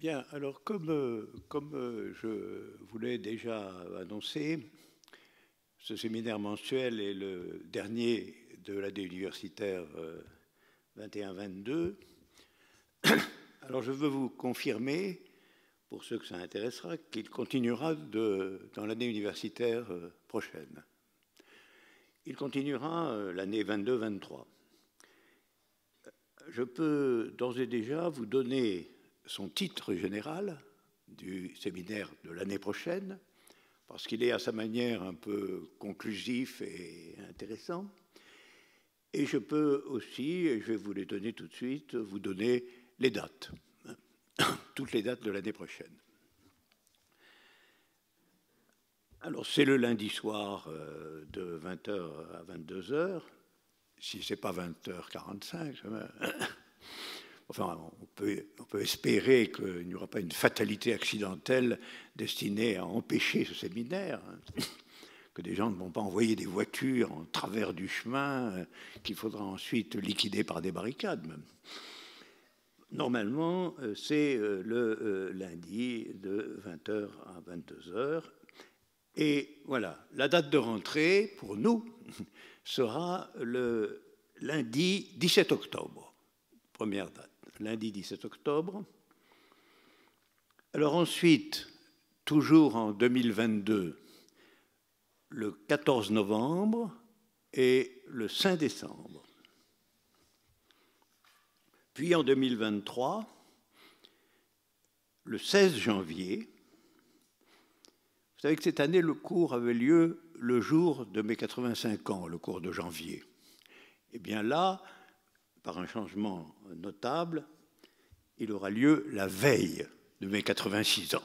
Bien, alors comme je vous l'ai déjà annoncé, ce séminaire mensuel est le dernier de l'année universitaire 21-22. Alors je veux vous confirmer, pour ceux que ça intéressera, qu'il continuera dans l'année universitaire prochaine. Il continuera l'année 22-23. Je peux d'ores et déjà vous donner son titre général du séminaire de l'année prochaine, parce qu'il est à sa manière un peu conclusif et intéressant. Et je peux aussi, et je vais vous les donner tout de suite, vous donner les dates, toutes les dates de l'année prochaine. Alors c'est le lundi soir de 20h à 22h, si ce n'est pas 20h45, enfin, on peut espérer qu'il n'y aura pas une fatalité accidentelle destinée à empêcher ce séminaire, que des gens ne vont pas envoyer des voitures en travers du chemin qu'il faudra ensuite liquider par des barricades. Même. Normalement, c'est le lundi de 20h à 22h. Et voilà, la date de rentrée, pour nous, sera le lundi 17 octobre. Première date, lundi 17 octobre. Alors ensuite, toujours en 2022, le 14 novembre et le 5 décembre. Puis en 2023, le 16 janvier. Vous savez que cette année, le cours avait lieu le jour de mes 85 ans, le cours de janvier. Et bien là, par un changement notable, il aura lieu la veille de mes 86 ans.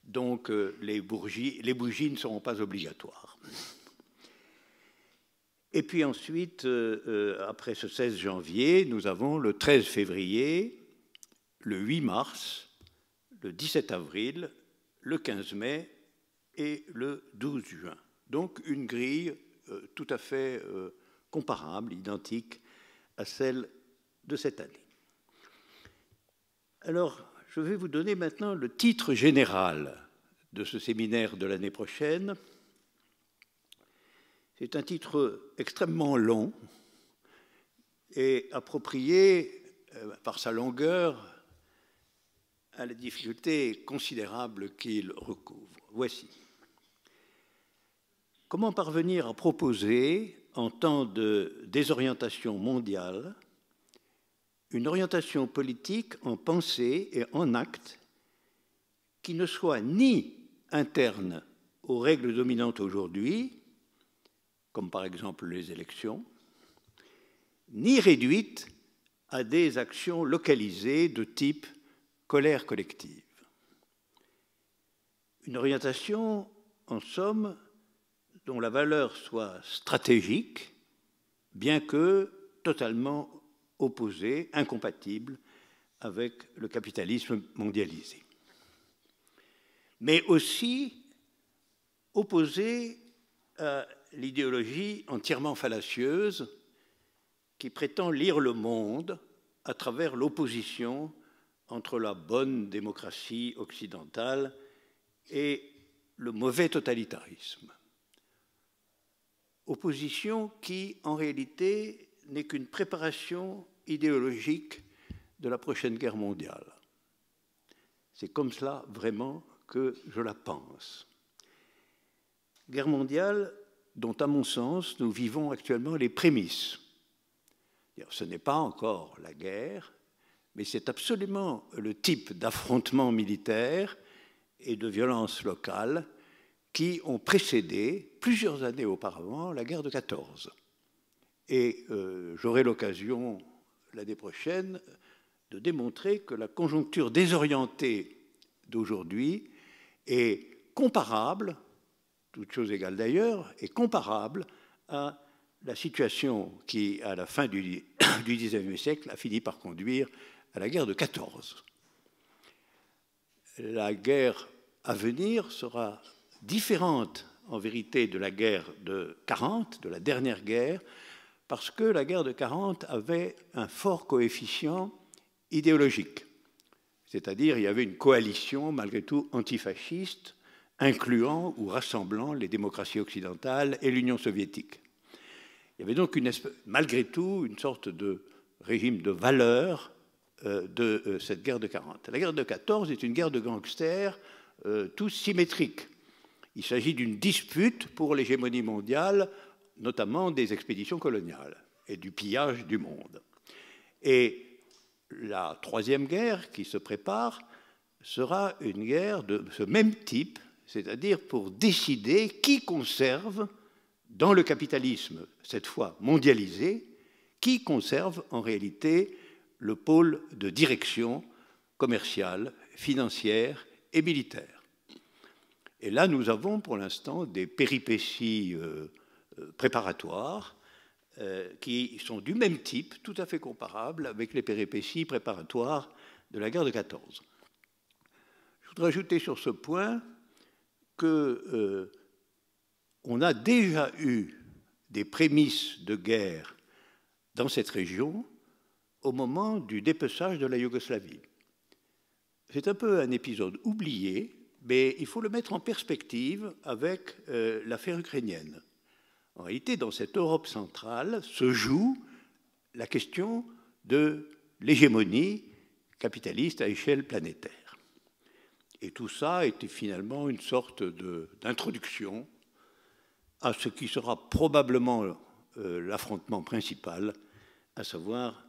Donc les bougies ne seront pas obligatoires. Et puis ensuite, après ce 16 janvier, nous avons le 13 février, le 8 mars, le 17 avril, le 15 mai et le 12 juin. Donc une grille tout à fait comparable, identique à celle de cette année. Alors, je vais vous donner maintenant le titre général de ce séminaire de l'année prochaine. C'est un titre extrêmement long et approprié par sa longueur à la difficulté considérable qu'il recouvre. Voici. Comment parvenir à proposer, en temps de désorientation mondiale, une orientation politique en pensée et en acte qui ne soit ni interne aux règles dominantes aujourd'hui, comme par exemple les élections, ni réduite à des actions localisées de type colère collective. Une orientation, en somme, dont la valeur soit stratégique, bien que totalement opposée, incompatible avec le capitalisme mondialisé. Mais aussi opposée à l'idéologie entièrement fallacieuse qui prétend lire le monde à travers l'opposition entre la bonne démocratie occidentale et le mauvais totalitarisme. Opposition qui, en réalité, n'est qu'une préparation idéologique de la prochaine guerre mondiale. C'est comme cela, vraiment, que je la pense. Guerre mondiale dont, à mon sens, nous vivons actuellement les prémices. Ce n'est pas encore la guerre, mais c'est absolument le type d'affrontement militaire et de violence locale qui ont précédé, plusieurs années auparavant, la guerre de 14. Et j'aurai l'occasion, l'année prochaine, de démontrer que la conjoncture désorientée d'aujourd'hui est comparable, toute chose égale d'ailleurs, est comparable à la situation qui, à la fin du XIXe siècle, a fini par conduire à la guerre de 14. La guerre à venir sera différente, en vérité, de la guerre de 40, de la dernière guerre, parce que la guerre de 40 avait un fort coefficient idéologique. c'est-à-dire il y avait une coalition malgré tout antifasciste, incluant ou rassemblant les démocraties occidentales et l'Union soviétique. Il y avait donc malgré tout une sorte de régime de valeurs de cette guerre de 40. La guerre de 14 est une guerre de gangsters tous symétriques. Il s'agit d'une dispute pour l'hégémonie mondiale, notamment des expéditions coloniales et du pillage du monde. Et la troisième guerre qui se prépare sera une guerre de ce même type, c'est-à-dire pour décider qui conserve, dans le capitalisme, cette fois mondialisé, qui conserve en réalité le pôle de direction commerciale, financière et militaire. Et là, nous avons pour l'instant des péripéties préparatoires qui sont du même type, tout à fait comparables avec les péripéties préparatoires de la guerre de 14. Je voudrais ajouter sur ce point qu'on a déjà eu des prémices de guerre dans cette région au moment du dépeçage de la Yougoslavie. C'est un peu un épisode oublié, mais il faut le mettre en perspective avec l'affaire ukrainienne. En réalité, dans cette Europe centrale se joue la question de l'hégémonie capitaliste à échelle planétaire. Et tout ça était finalement une sorte d'introduction à ce qui sera probablement l'affrontement principal, à savoir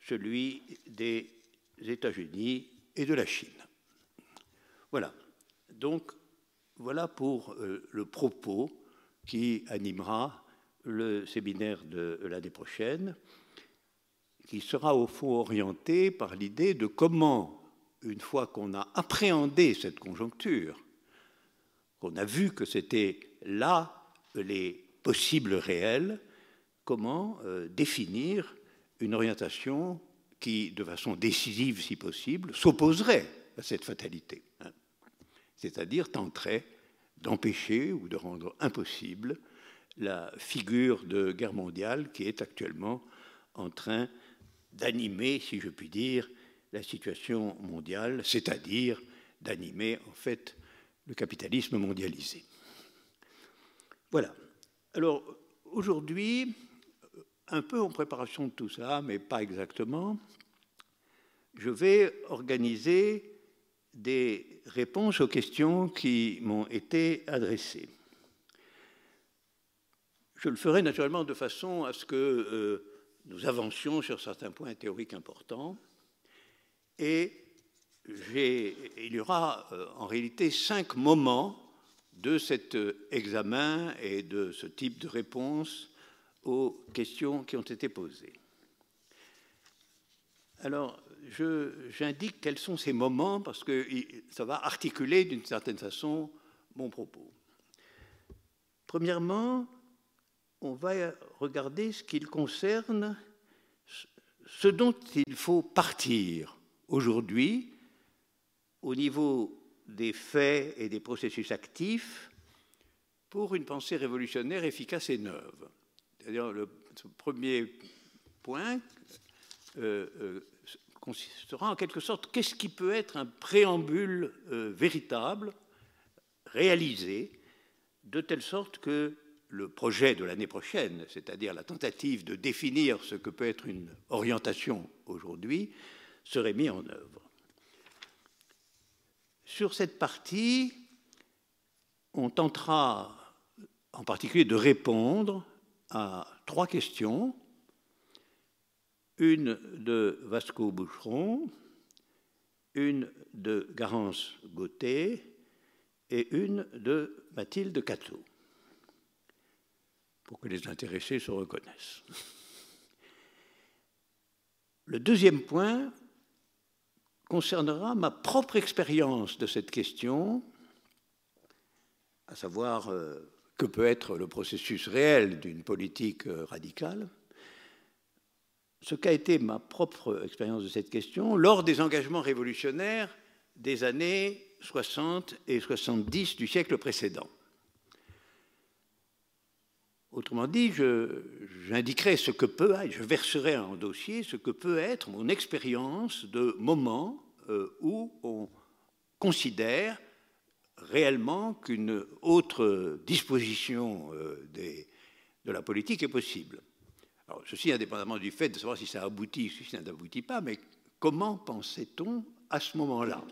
celui des États-Unis et de la Chine. Voilà. Donc, voilà pour le propos qui animera le séminaire de l'année prochaine, qui sera au fond orienté par l'idée de comment, une fois qu'on a appréhendé cette conjoncture, qu'on a vu que c'était là les possibles réels, comment définir une orientation qui, de façon décisive si possible, s'opposerait à cette fatalité, hein, c'est-à-dire tenterait d'empêcher ou de rendre impossible la figure de guerre mondiale qui est actuellement en train d'animer, si je puis dire, la situation mondiale, c'est-à-dire d'animer en fait le capitalisme mondialisé. Voilà. Alors aujourd'hui, un peu en préparation de tout ça, mais pas exactement, je vais organiser des réponses aux questions qui m'ont été adressées. Je le ferai naturellement de façon à ce que nous avancions sur certains points théoriques importants. Et il y aura en réalité 5 moments de cet examen et de ce type de réponse aux questions qui ont été posées. Alors, j'indique quels sont ces moments parce que ça va articuler d'une certaine façon mon propos. Premièrement, on va regarder ce qui concerne ce dont il faut partir aujourd'hui au niveau des faits et des processus actifs pour une pensée révolutionnaire efficace et neuve. C'est-à-dire le premier point consistera en quelque sorte qu'est-ce qui peut être un préambule véritable, réalisé, de telle sorte que le projet de l'année prochaine, c'est-à-dire la tentative de définir ce que peut être une orientation aujourd'hui, serait mis en œuvre. Sur cette partie, on tentera en particulier de répondre à 3 questions, une de Vasco Boucheron, une de Garance Gauthier et une de Mathilde Cateau, pour que les intéressés se reconnaissent. Le deuxième point concernera ma propre expérience de cette question, à savoir que peut être le processus réel d'une politique radicale, ce qu'a été ma propre expérience de cette question lors des engagements révolutionnaires des années 60 et 70 du siècle précédent. Autrement dit, j'indiquerai ce que peut être, je verserai en dossier ce que peut être mon expérience de moment où on considère réellement qu'une autre disposition de la politique est possible. Alors, ceci indépendamment du fait de savoir si ça aboutit ou si ça n'aboutit pas, mais comment pensait-on à ce moment-là?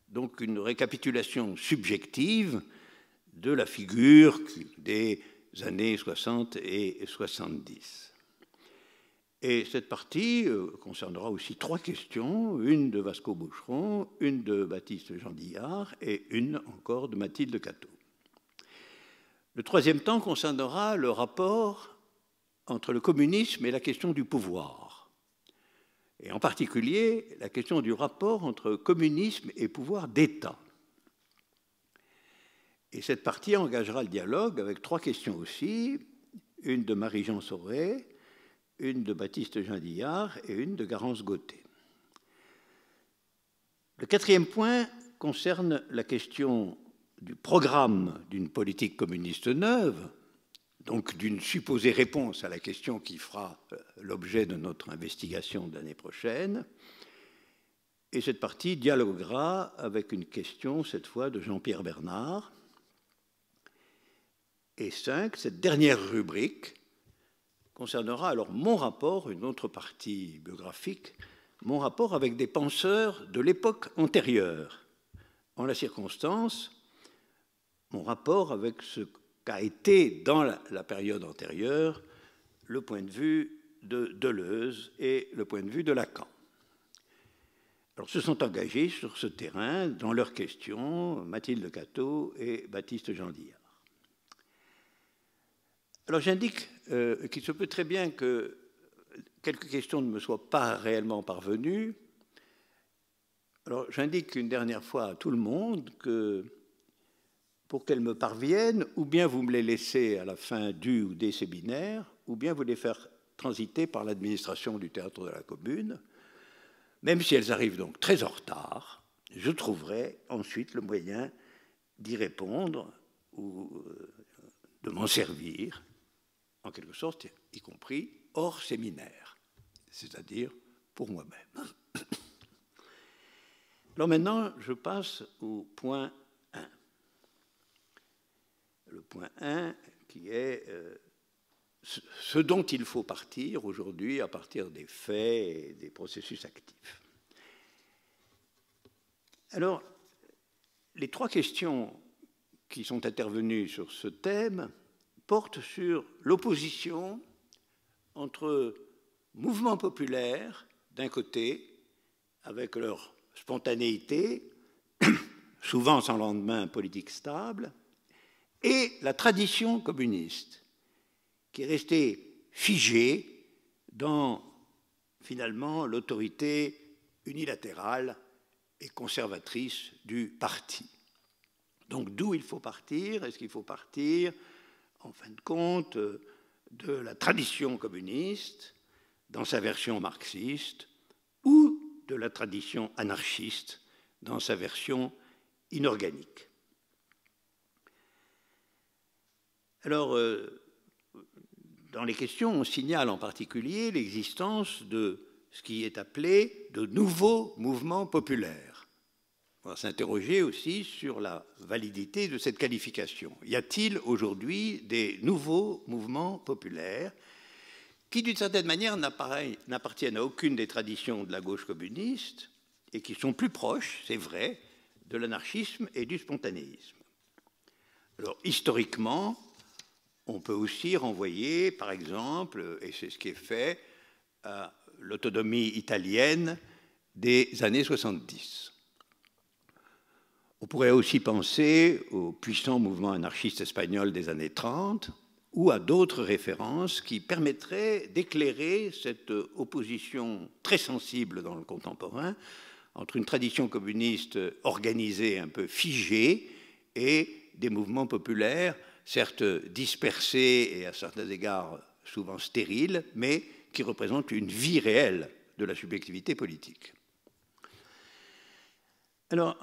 Donc une récapitulation subjective de la figure des années 60 et 70. Et cette partie concernera aussi 3 questions, une de Vasco Boucheron, une de Baptiste Jean-Diard et une encore de Mathilde Cateau. Le 3e temps concernera le rapport entre le communisme et la question du pouvoir, et en particulier la question du rapport entre communisme et pouvoir d'État. Et cette partie engagera le dialogue avec 3 questions aussi, une de Marie-Jean Sauret, une de Baptiste Jean-Diard et une de Garance Gauthier. Le 4e point concerne la question du programme d'une politique communiste neuve, donc d'une supposée réponse à la question qui fera l'objet de notre investigation de l'année prochaine. Et cette partie dialoguera avec une question, cette fois, de Jean-Pierre Bernard. Et 5, cette dernière rubrique, concernera alors mon rapport, une autre partie biographique, mon rapport avec des penseurs de l'époque antérieure. En la circonstance, mon rapport avec ce qu'a été dans la période antérieure le point de vue de Deleuze et le point de vue de Lacan. Alors, se sont engagés sur ce terrain, dans leurs questions, Mathilde Cateau et Baptiste Jean-Diard. Alors j'indique qu'il se peut très bien que quelques questions ne me soient pas réellement parvenues. Alors j'indique une dernière fois à tout le monde que pour qu'elles me parviennent, ou bien vous me les laissez à la fin du ou des séminaires, ou bien vous les faire transiter par l'administration du Théâtre de la Commune. Même si elles arrivent donc très en retard, je trouverai ensuite le moyen d'y répondre ou de m'en servir, en quelque sorte, y compris hors séminaire, c'est-à-dire pour moi-même. Alors maintenant, je passe au point 1. Le point 1 qui est ce dont il faut partir aujourd'hui à partir des faits et des processus actifs. Alors, les 3 questions qui sont intervenues sur ce thème portent sur l'opposition entre mouvements populaires, d'un côté, avec leur spontanéité, souvent sans lendemain politique stable, et la tradition communiste, qui est restée figée dans, finalement, l'autorité unilatérale et conservatrice du parti. Donc d'où il faut partir? Est-ce qu'il faut partir, en fin de compte, de la tradition communiste, dans sa version marxiste, ou de la tradition anarchiste, dans sa version inorganique? Alors, dans les questions, on signale en particulier l'existence de ce qui est appelé de nouveaux mouvements populaires. On va s'interroger aussi sur la validité de cette qualification. Y a-t-il aujourd'hui des nouveaux mouvements populaires qui, d'une certaine manière, n'appartiennent à aucune des traditions de la gauche communiste et qui sont plus proches, c'est vrai, de l'anarchisme et du spontanéisme? Alors, historiquement, on peut aussi renvoyer, par exemple, et c'est ce qui est fait, à l'autonomie italienne des années 70. On pourrait aussi penser au puissant mouvement anarchiste espagnol des années 30 ou à d'autres références qui permettraient d'éclairer cette opposition très sensible dans le contemporain entre une tradition communiste organisée, un peu figée, et des mouvements populaires, certes dispersés et à certains égards souvent stériles, mais qui représentent une vie réelle de la subjectivité politique. Alors,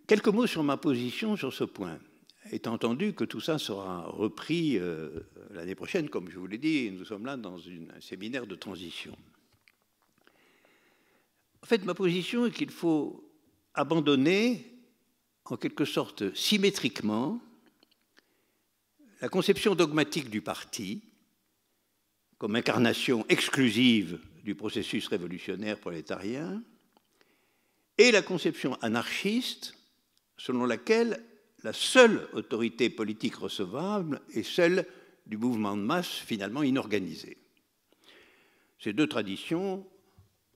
quelques mots sur ma position sur ce point, étant entendu que tout ça sera repris l'année prochaine, comme je vous l'ai dit, nous sommes là dans un séminaire de transition. En fait, ma position est qu'il faut abandonner, en quelque sorte symétriquement, la conception dogmatique du parti comme incarnation exclusive du processus révolutionnaire prolétarien et la conception anarchiste selon laquelle la seule autorité politique recevable est celle du mouvement de masse finalement inorganisé. Ces deux traditions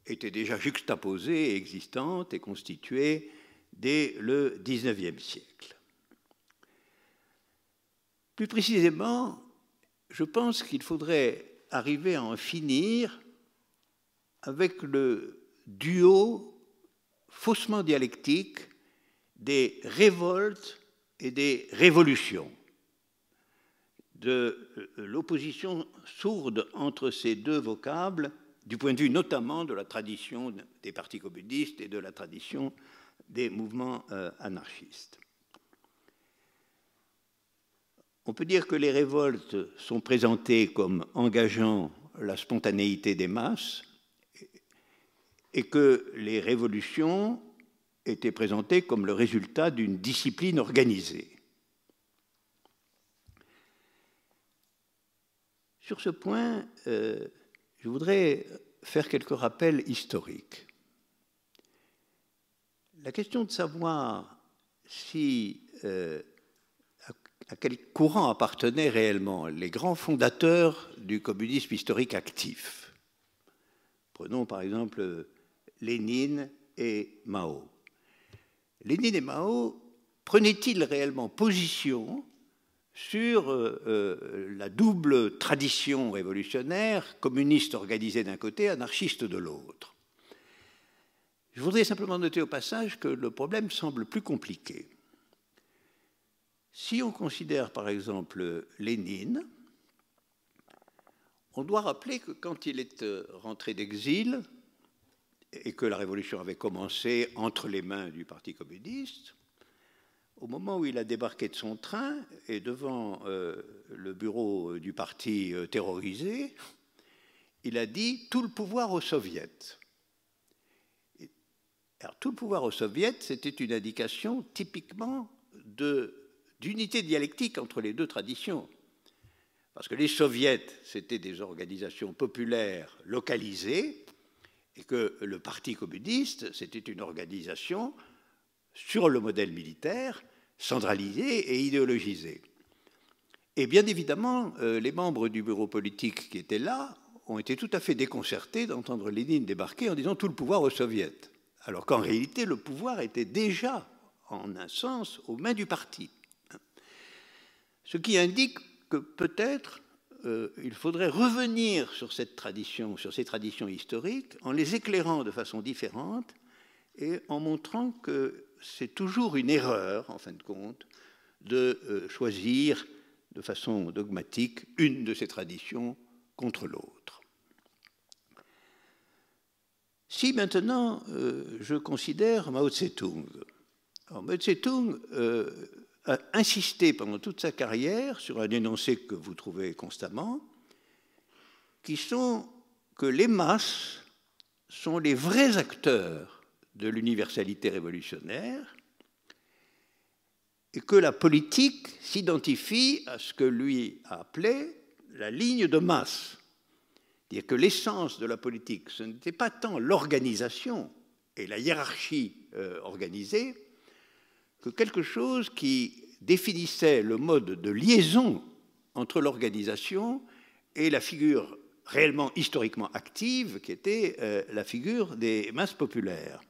étaient déjà juxtaposées et existantes et constituées dès le XIXe siècle. Plus précisément, je pense qu'il faudrait arriver à en finir avec le duo faussement dialectique des révoltes et des révolutions, de l'opposition sourde entre ces deux vocables, du point de vue notamment de la tradition des partis communistes et de la tradition des mouvements anarchistes. On peut dire que les révoltes sont présentées comme engageant la spontanéité des masses et que les révolutions étaient présentées comme le résultat d'une discipline organisée. Sur ce point, je voudrais faire quelques rappels historiques. La question de savoir si à quel courant appartenaient réellement les grands fondateurs du communisme historique actif. Prenons par exemple Lénine et Mao. Lénine et Mao prenaient-ils réellement position sur la double tradition révolutionnaire, communiste organisée d'un côté, anarchiste de l'autre? Je voudrais simplement noter au passage que le problème semble plus compliqué. Si on considère par exemple Lénine, on doit rappeler que quand il est rentré d'exil et que la révolution avait commencé entre les mains du Parti communiste, au moment où il a débarqué de son train et devant le bureau du parti terrorisé, il a dit « tout le pouvoir aux soviets ». Alors, tout le pouvoir aux soviets, c'était une indication typiquement d'unité dialectique entre les deux traditions. Parce que les soviets, c'était des organisations populaires localisées, et que le Parti communiste, c'était une organisation sur le modèle militaire, centralisée et idéologisée. Et bien évidemment, les membres du bureau politique qui étaient là ont été tout à fait déconcertés d'entendre Lénine débarquer en disant « tout le pouvoir aux soviets », alors qu'en réalité, le pouvoir était déjà, en un sens, aux mains du parti. Ce qui indique que peut-être il faudrait revenir sur cette tradition, sur ces traditions historiques, en les éclairant de façon différente et en montrant que c'est toujours une erreur, en fin de compte, de choisir de façon dogmatique une de ces traditions contre l'autre. Si maintenant je considère Mao Tse-tung, Mao Tse-tung a insisté pendant toute sa carrière sur un énoncé que vous trouvez constamment, qui sont que les masses sont les vrais acteurs de l'universalité révolutionnaire et que la politique s'identifie à ce que lui a appelé la ligne de masse. C'est-à-dire que l'essence de la politique, ce n'était pas tant l'organisation et la hiérarchie organisée, que quelque chose qui définissait le mode de liaison entre l'organisation et la figure réellement historiquement active, qui était la figure des masses populaires.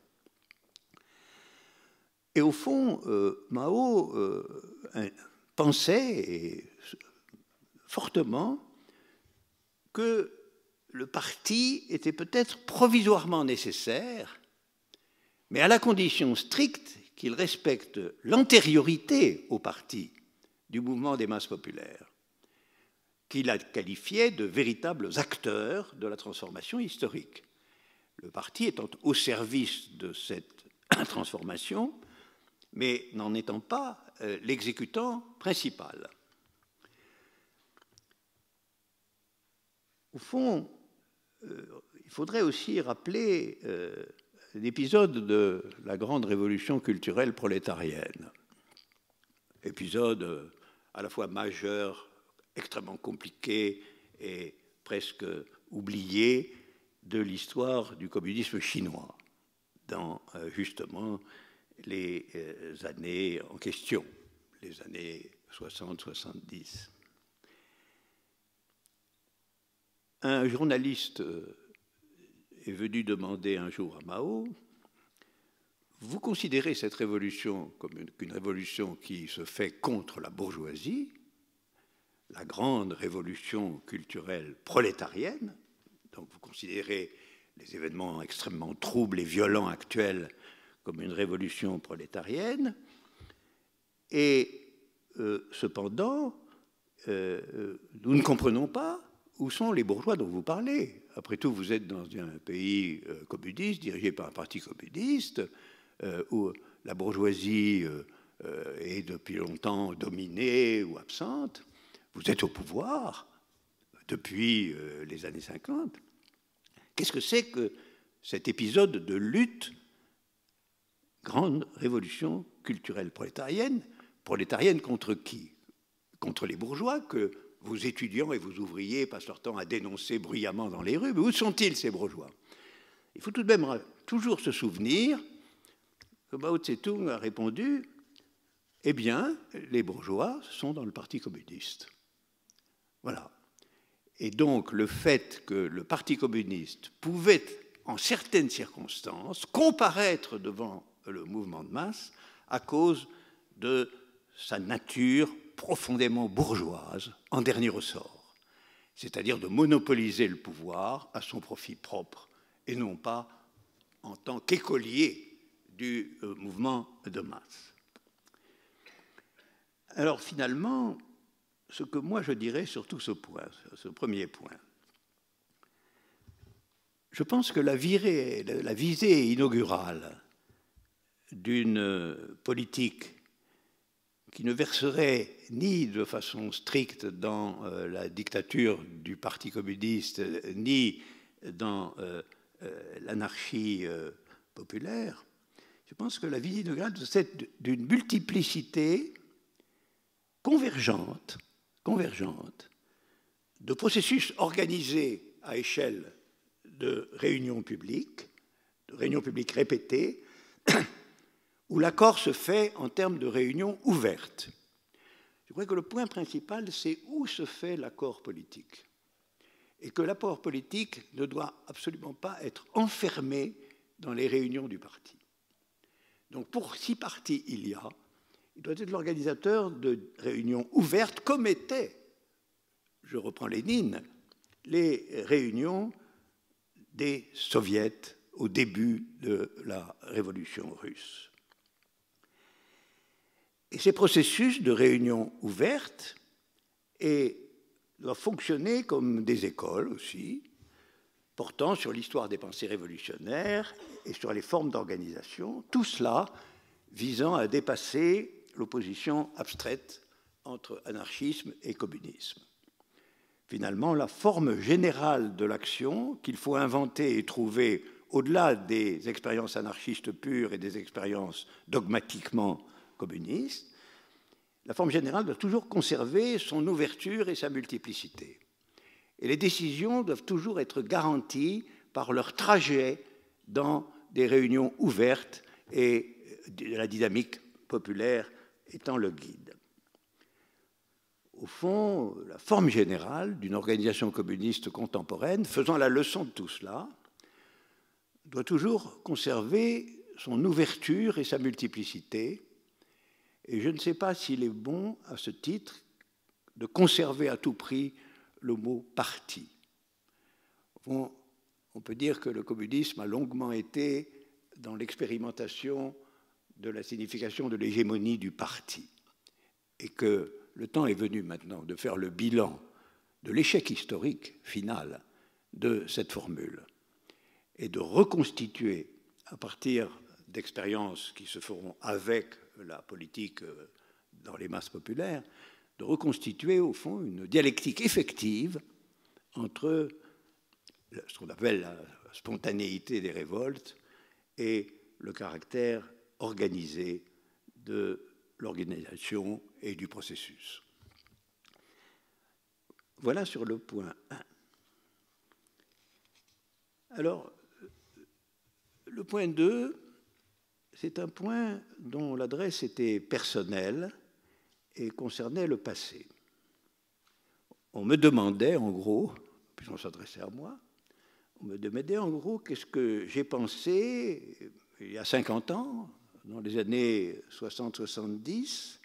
Et au fond, Mao pensait fortement que le parti était peut-être provisoirement nécessaire, mais à la condition stricte qu'il respecte l'antériorité au parti du mouvement des masses populaires, qu'il a qualifié de véritables acteurs de la transformation historique. Le parti étant au service de cette transformation, mais n'en étant pas l'exécutant principal. Au fond, il faudrait aussi rappeler épisode de la grande révolution culturelle prolétarienne. Épisode à la fois majeur, extrêmement compliqué et presque oublié de l'histoire du communisme chinois dans justement les années en question, les années 60-70. Un journaliste est venu demander un jour à Mao, vous considérez cette révolution comme une révolution qui se fait contre la bourgeoisie, la grande révolution culturelle prolétarienne, donc vous considérez les événements extrêmement troubles et violents actuels comme une révolution prolétarienne, et cependant, nous ne comprenons pas où sont les bourgeois dont vous parlez. Après tout, vous êtes dans un pays communiste, dirigé par un parti communiste, où la bourgeoisie est depuis longtemps dominée ou absente. Vous êtes au pouvoir depuis les années 50. Qu'est-ce que c'est que cet épisode de lutte, grande révolution culturelle prolétarienne? Prolétarienne contre qui? Contre les bourgeois que vos étudiants et vos ouvriers passent leur temps à dénoncer bruyamment dans les rues. Mais où sont-ils, ces bourgeois? Il faut tout de même toujours se souvenir que Mao Tse-tung a répondu « Eh bien, les bourgeois sont dans le Parti communiste. » Voilà. Et donc, le fait que le Parti communiste pouvait, en certaines circonstances, comparaître devant le mouvement de masse à cause de sa nature profondément bourgeoise en dernier ressort, c'est-à-dire de monopoliser le pouvoir à son profit propre et non pas en tant qu'écolier du mouvement de masse. Alors finalement, ce que moi je dirais sur tout ce point, ce premier point, je pense que la visée inaugurale d'une politique qui ne verserait ni de façon stricte dans la dictature du Parti communiste, ni dans l'anarchie populaire, je pense que la visée inaugurale c'est d'une multiplicité convergente de processus organisés à échelle de réunions publiques répétées, où l'accord se fait en termes de réunions ouvertes. Je crois que le point principal, c'est où se fait l'accord politique. Et que l'accord politique ne doit absolument pas être enfermé dans les réunions du parti. Donc pour si parti il y a, il doit être l'organisateur de réunions ouvertes, comme étaient, je reprends Lénine, les réunions des soviets au début de la révolution russe. Et ces processus de réunion ouverte doivent fonctionner comme des écoles aussi, portant sur l'histoire des pensées révolutionnaires et sur les formes d'organisation, tout cela visant à dépasser l'opposition abstraite entre anarchisme et communisme. Finalement, la forme générale de l'action qu'il faut inventer et trouver au-delà des expériences anarchistes pures et des expériences dogmatiquement communistes, la forme générale doit toujours conserver son ouverture et sa multiplicité. Et les décisions doivent toujours être garanties par leur trajet dans des réunions ouvertes et la dynamique populaire étant le guide. Au fond, la forme générale d'une organisation communiste contemporaine, faisant la leçon de tout cela, doit toujours conserver son ouverture et sa multiplicité. Et je ne sais pas s'il est bon, à ce titre, de conserver à tout prix le mot « parti ». On peut dire que le communisme a longuement été dans l'expérimentation de la signification de l'hégémonie du parti, et que le temps est venu maintenant de faire le bilan de l'échec historique final de cette formule et de reconstituer, à partir d'expériences qui se feront avec la politique dans les masses populaires, de reconstituer au fond une dialectique effective entre ce qu'on appelle la spontanéité des révoltes et le caractère organisé de l'organisation et du processus. Voilà sur le point 1. Alors, le point 2, c'est un point dont l'adresse était personnelle et concernait le passé. On me demandait, en gros, puisqu'on s'adressait à moi, on me demandait en gros qu'est-ce que j'ai pensé il y a 50 ans, dans les années 60-70,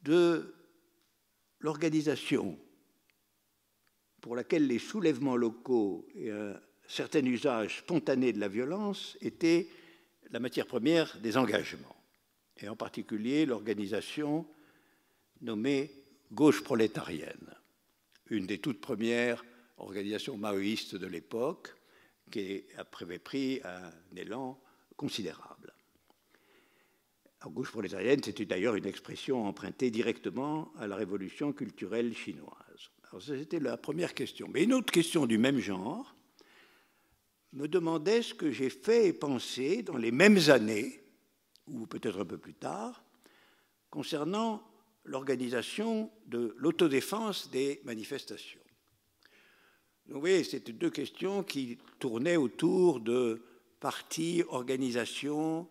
de l'organisation pour laquelle les soulèvements locaux et un certain usage spontané de la violence étaient la matière première des engagements, et en particulier l'organisation nommée gauche prolétarienne, une des toutes premières organisations maoïstes de l'époque, qui avait pris un élan considérable. La gauche prolétarienne, c'était d'ailleurs une expression empruntée directement à la révolution culturelle chinoise. Alors ça, c'était la première question. Mais une autre question du même genre me demandait ce que j'ai fait et pensé dans les mêmes années, ou peut-être un peu plus tard, concernant l'organisation de l'autodéfense des manifestations. Donc, vous voyez, c'était deux questions qui tournaient autour de parti, organisation,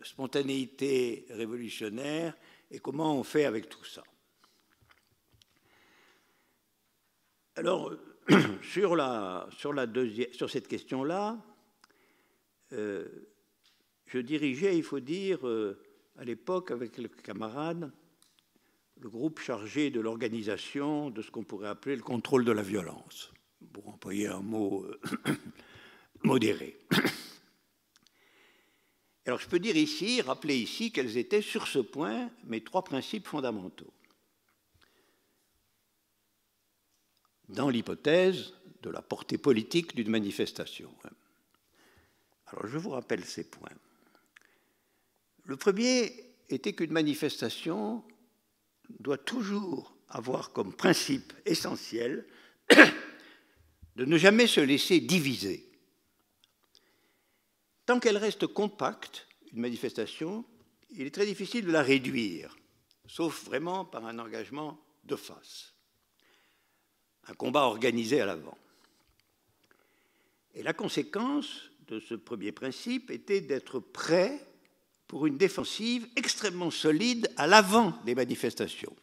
spontanéité révolutionnaire, et comment on fait avec tout ça. Alors, sur cette question-là, je dirigeais, il faut dire, à l'époque, avec le camarade, le groupe chargé de l'organisation de ce qu'on pourrait appeler le contrôle de la violence, pour employer un mot modéré. Alors je peux dire ici, rappeler ici, quels étaient sur ce point mes trois principes fondamentaux. Dans l'hypothèse de la portée politique d'une manifestation. Alors je vous rappelle ces points. Le premier était qu'une manifestation doit toujours avoir comme principe essentiel de ne jamais se laisser diviser. Tant qu'elle reste compacte, une manifestation, il est très difficile de la réduire, sauf vraiment par un engagement de face, un combat organisé à l'avant. Et la conséquence de ce premier principe était d'être prêt pour une défensive extrêmement solide à l'avant des manifestations,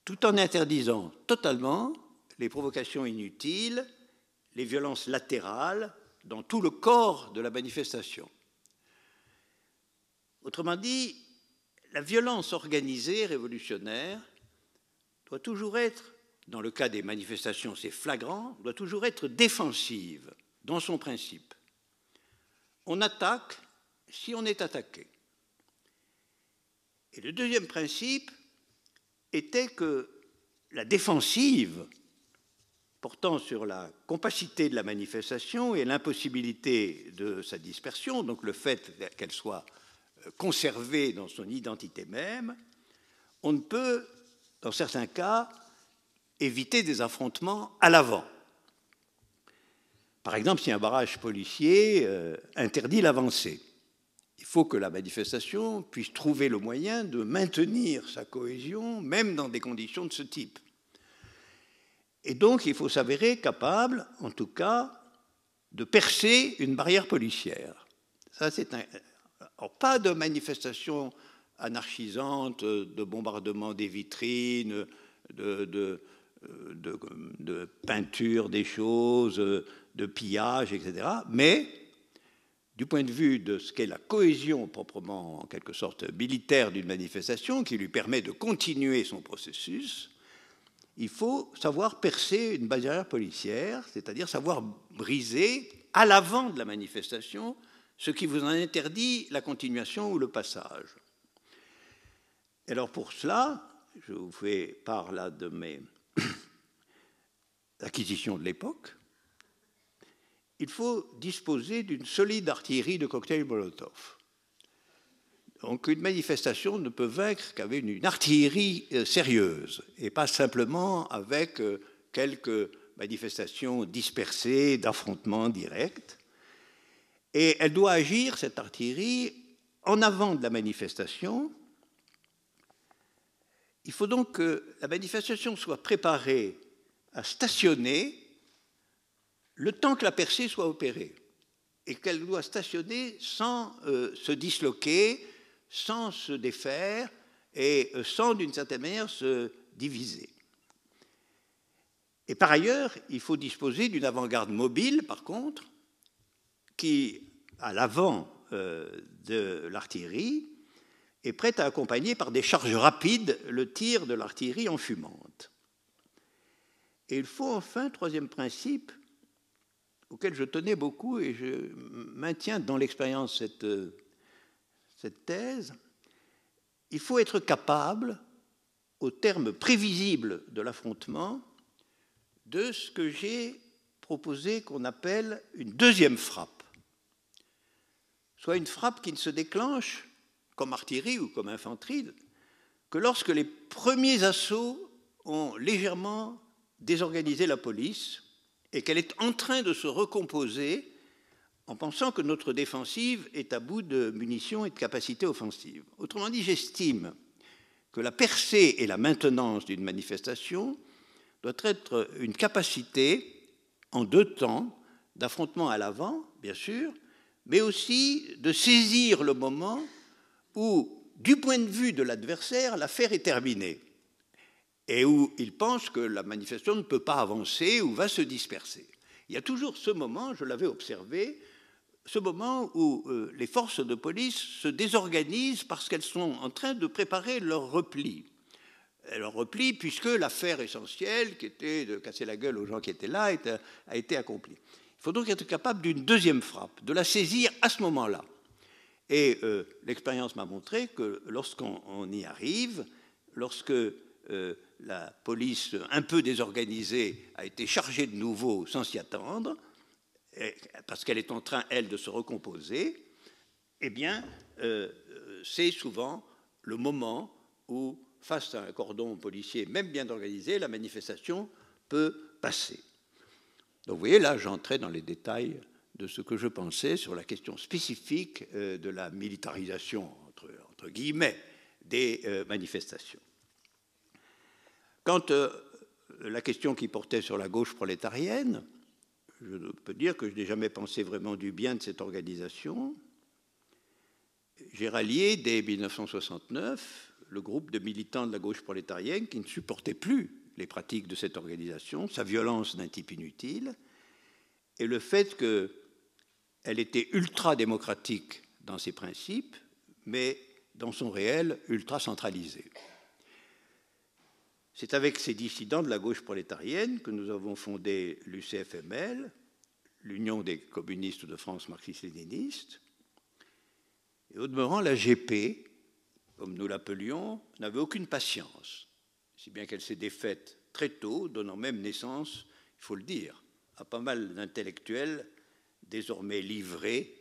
tout en interdisant totalement les provocations inutiles, les violences latérales dans tout le corps de la manifestation. Autrement dit, la violence organisée révolutionnaire doit toujours être, dans le cas des manifestations, c'est flagrant, doit toujours être défensive dans son principe. On attaque si on est attaqué. Et le deuxième principe était que la défensive, portant sur la compacité de la manifestation et l'impossibilité de sa dispersion, donc le fait qu'elle soit conservée dans son identité même, on ne peut, dans certains cas, éviter des affrontements à l'avant. Par exemple, si un barrage policier interdit l'avancée, il faut que la manifestation puisse trouver le moyen de maintenir sa cohésion, même dans des conditions de ce type. Et donc, il faut s'avérer capable, en tout cas, de percer une barrière policière. Ça, c'est alors, pas de manifestation anarchisante, de bombardement des vitrines, de peinture des choses, de pillage, etc. Mais, du point de vue de ce qu'est la cohésion proprement, en quelque sorte, militaire d'une manifestation, qui lui permet de continuer son processus, il faut savoir percer une barrière policière, c'est-à-dire savoir briser à l'avant de la manifestation ce qui vous en interdit la continuation ou le passage. Et alors pour cela, je vous fais part là de mes acquisitions de l'époque, il faut disposer d'une solide artillerie de cocktails Molotov. Donc une manifestation ne peut vaincre qu'avec une artillerie sérieuse et pas simplement avec quelques manifestation dispersée, d'affrontements directs. Et elle doit agir, cette artillerie, en avant de la manifestation. Il faut donc que la manifestation soit préparée à stationner le temps que la percée soit opérée, et qu'elle doit stationner sans se disloquer, sans se défaire, et sans, d'une certaine manière, se diviser. Et par ailleurs, il faut disposer d'une avant-garde mobile, par contre, qui, à l'avant de l'artillerie, est prête à accompagner par des charges rapides le tir de l'artillerie en fumante. Et il faut enfin, troisième principe, auquel je tenais beaucoup, et je maintiens dans l'expérience cette thèse, il faut être capable, au terme prévisible de l'affrontement, de ce que j'ai proposé qu'on appelle une deuxième frappe, soit une frappe qui ne se déclenche, comme artillerie ou comme infanterie, que lorsque les premiers assauts ont légèrement désorganisé la police et qu'elle est en train de se recomposer en pensant que notre défensive est à bout de munitions et de capacités offensives. Autrement dit, j'estime que la percée et la maintenance d'une manifestation doit être une capacité en deux temps d'affrontement à l'avant, bien sûr, mais aussi de saisir le moment où, du point de vue de l'adversaire, l'affaire est terminée et où il pense que la manifestation ne peut pas avancer ou va se disperser. Il y a toujours ce moment, je l'avais observé, ce moment où les forces de police se désorganisent parce qu'elles sont en train de préparer leur repli. Leur repli, puisque l'affaire essentielle, qui était de casser la gueule aux gens qui étaient là, a été accomplie. Il faut donc être capable d'une deuxième frappe, de la saisir à ce moment-là. Et l'expérience m'a montré que lorsqu'on y arrive, lorsque la police un peu désorganisée a été chargée de nouveau sans s'y attendre, parce qu'elle est en train, elle, de se recomposer, eh bien, c'est souvent le moment où, face à un cordon policier même bien organisé, la manifestation peut passer. Donc vous voyez, là, j'entrais dans les détails de ce que je pensais sur la question spécifique de la militarisation, entre guillemets, des manifestations. Quant à la question qui portait sur la gauche prolétarienne, je peux dire que je n'ai jamais pensé vraiment du bien de cette organisation. J'ai rallié, dès 1969, le groupe de militants de la gauche prolétarienne qui ne supportaient plus les pratiques de cette organisation, sa violence d'un type inutile, et le fait qu'elle était ultra-démocratique dans ses principes, mais dans son réel, ultra-centralisée. C'est avec ces dissidents de la gauche prolétarienne que nous avons fondé l'UCFML, l'Union des communistes de France marxiste-léniniste, et au demeurant, la GP, comme nous l'appelions, n'avait aucune patience, si bien qu'elle s'est défaite très tôt, donnant même naissance, il faut le dire, à pas mal d'intellectuels désormais livrés,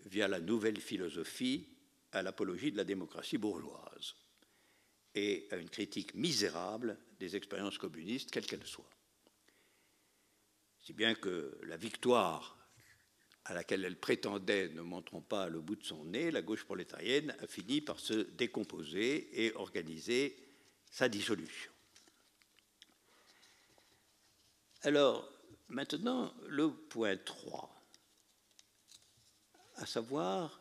via la nouvelle philosophie, à l'apologie de la démocratie bourgeoise et à une critique misérable des expériences communistes, quelles qu'elles soient. Si bien que la victoire à laquelle elle prétendait ne montrant pas le bout de son nez, la gauche prolétarienne a fini par se décomposer et organiser sa dissolution. Alors, maintenant, le point 3, à savoir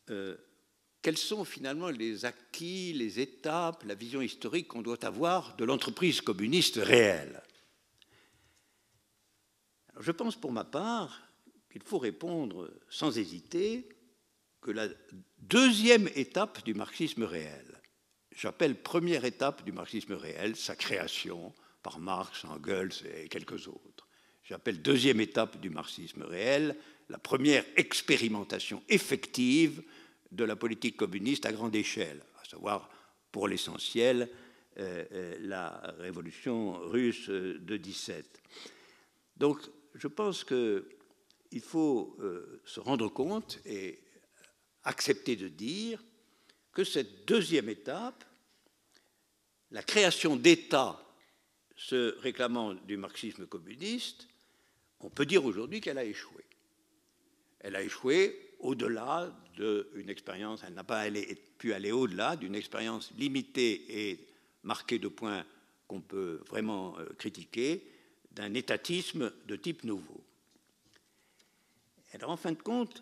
quels sont finalement les acquis, les étapes, la vision historique qu'on doit avoir de l'entreprise communiste réelle. Alors, je pense pour ma part qu'il faut répondre sans hésiter que la deuxième étape du marxisme réel, j'appelle première étape du marxisme réel, sa création par Marx, Engels et quelques autres. J'appelle deuxième étape du marxisme réel, la première expérimentation effective de la politique communiste à grande échelle, à savoir, pour l'essentiel, la révolution russe de 17. Donc, je pense qu'il faut se rendre compte et accepter de dire que cette deuxième étape, la création d'États se réclamant du marxisme communiste, on peut dire aujourd'hui qu'elle a échoué. Elle a échoué au-delà d'une expérience, elle n'a pas pu aller au-delà d'une expérience limitée et marquée de points qu'on peut vraiment critiquer, d'un étatisme de type nouveau. Alors, en fin de compte,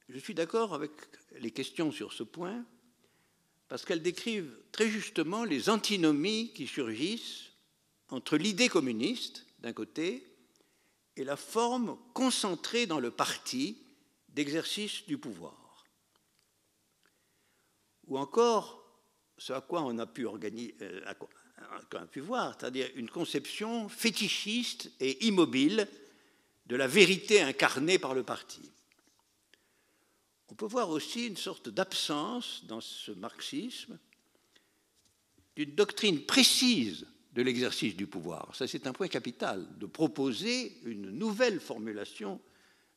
je suis d'accord avec les questions sur ce point, parce qu'elles décrivent très justement les antinomies qui surgissent entre l'idée communiste, d'un côté, et la forme concentrée dans le parti d'exercice du pouvoir. Ou encore, ce à quoi on a pu voir, c'est-à-dire une conception fétichiste et immobile de la vérité incarnée par le parti. On peut voir aussi une sorte d'absence dans ce marxisme d'une doctrine précise de l'exercice du pouvoir. Ça, c'est un point capital, de proposer une nouvelle formulation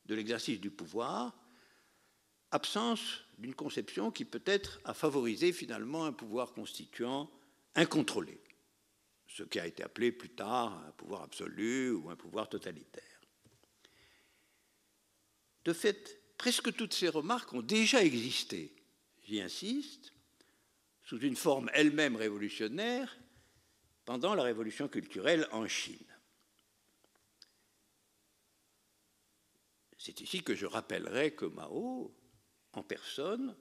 de l'exercice du pouvoir, absence d'une conception qui peut-être a favorisé finalement un pouvoir constituant incontrôlé, ce qui a été appelé plus tard un pouvoir absolu ou un pouvoir totalitaire. De fait, presque toutes ces remarques ont déjà existé, j'y insiste, sous une forme elle-même révolutionnaire pendant la révolution culturelle en Chine. C'est ici que je rappellerai que Mao, en personne,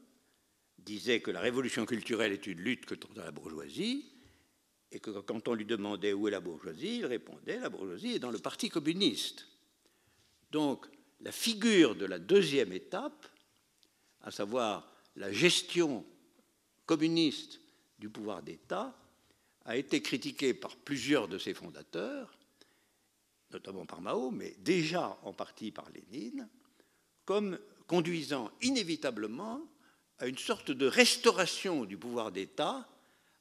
disait que la révolution culturelle est une lutte contre la bourgeoisie, et que quand on lui demandait où est la bourgeoisie, il répondait « la bourgeoisie est dans le Parti communiste ». Donc, la figure de la deuxième étape, à savoir la gestion communiste du pouvoir d'État, a été critiquée par plusieurs de ses fondateurs, notamment par Mao, mais déjà en partie par Lénine, comme conduisant inévitablement à une sorte de restauration du pouvoir d'État,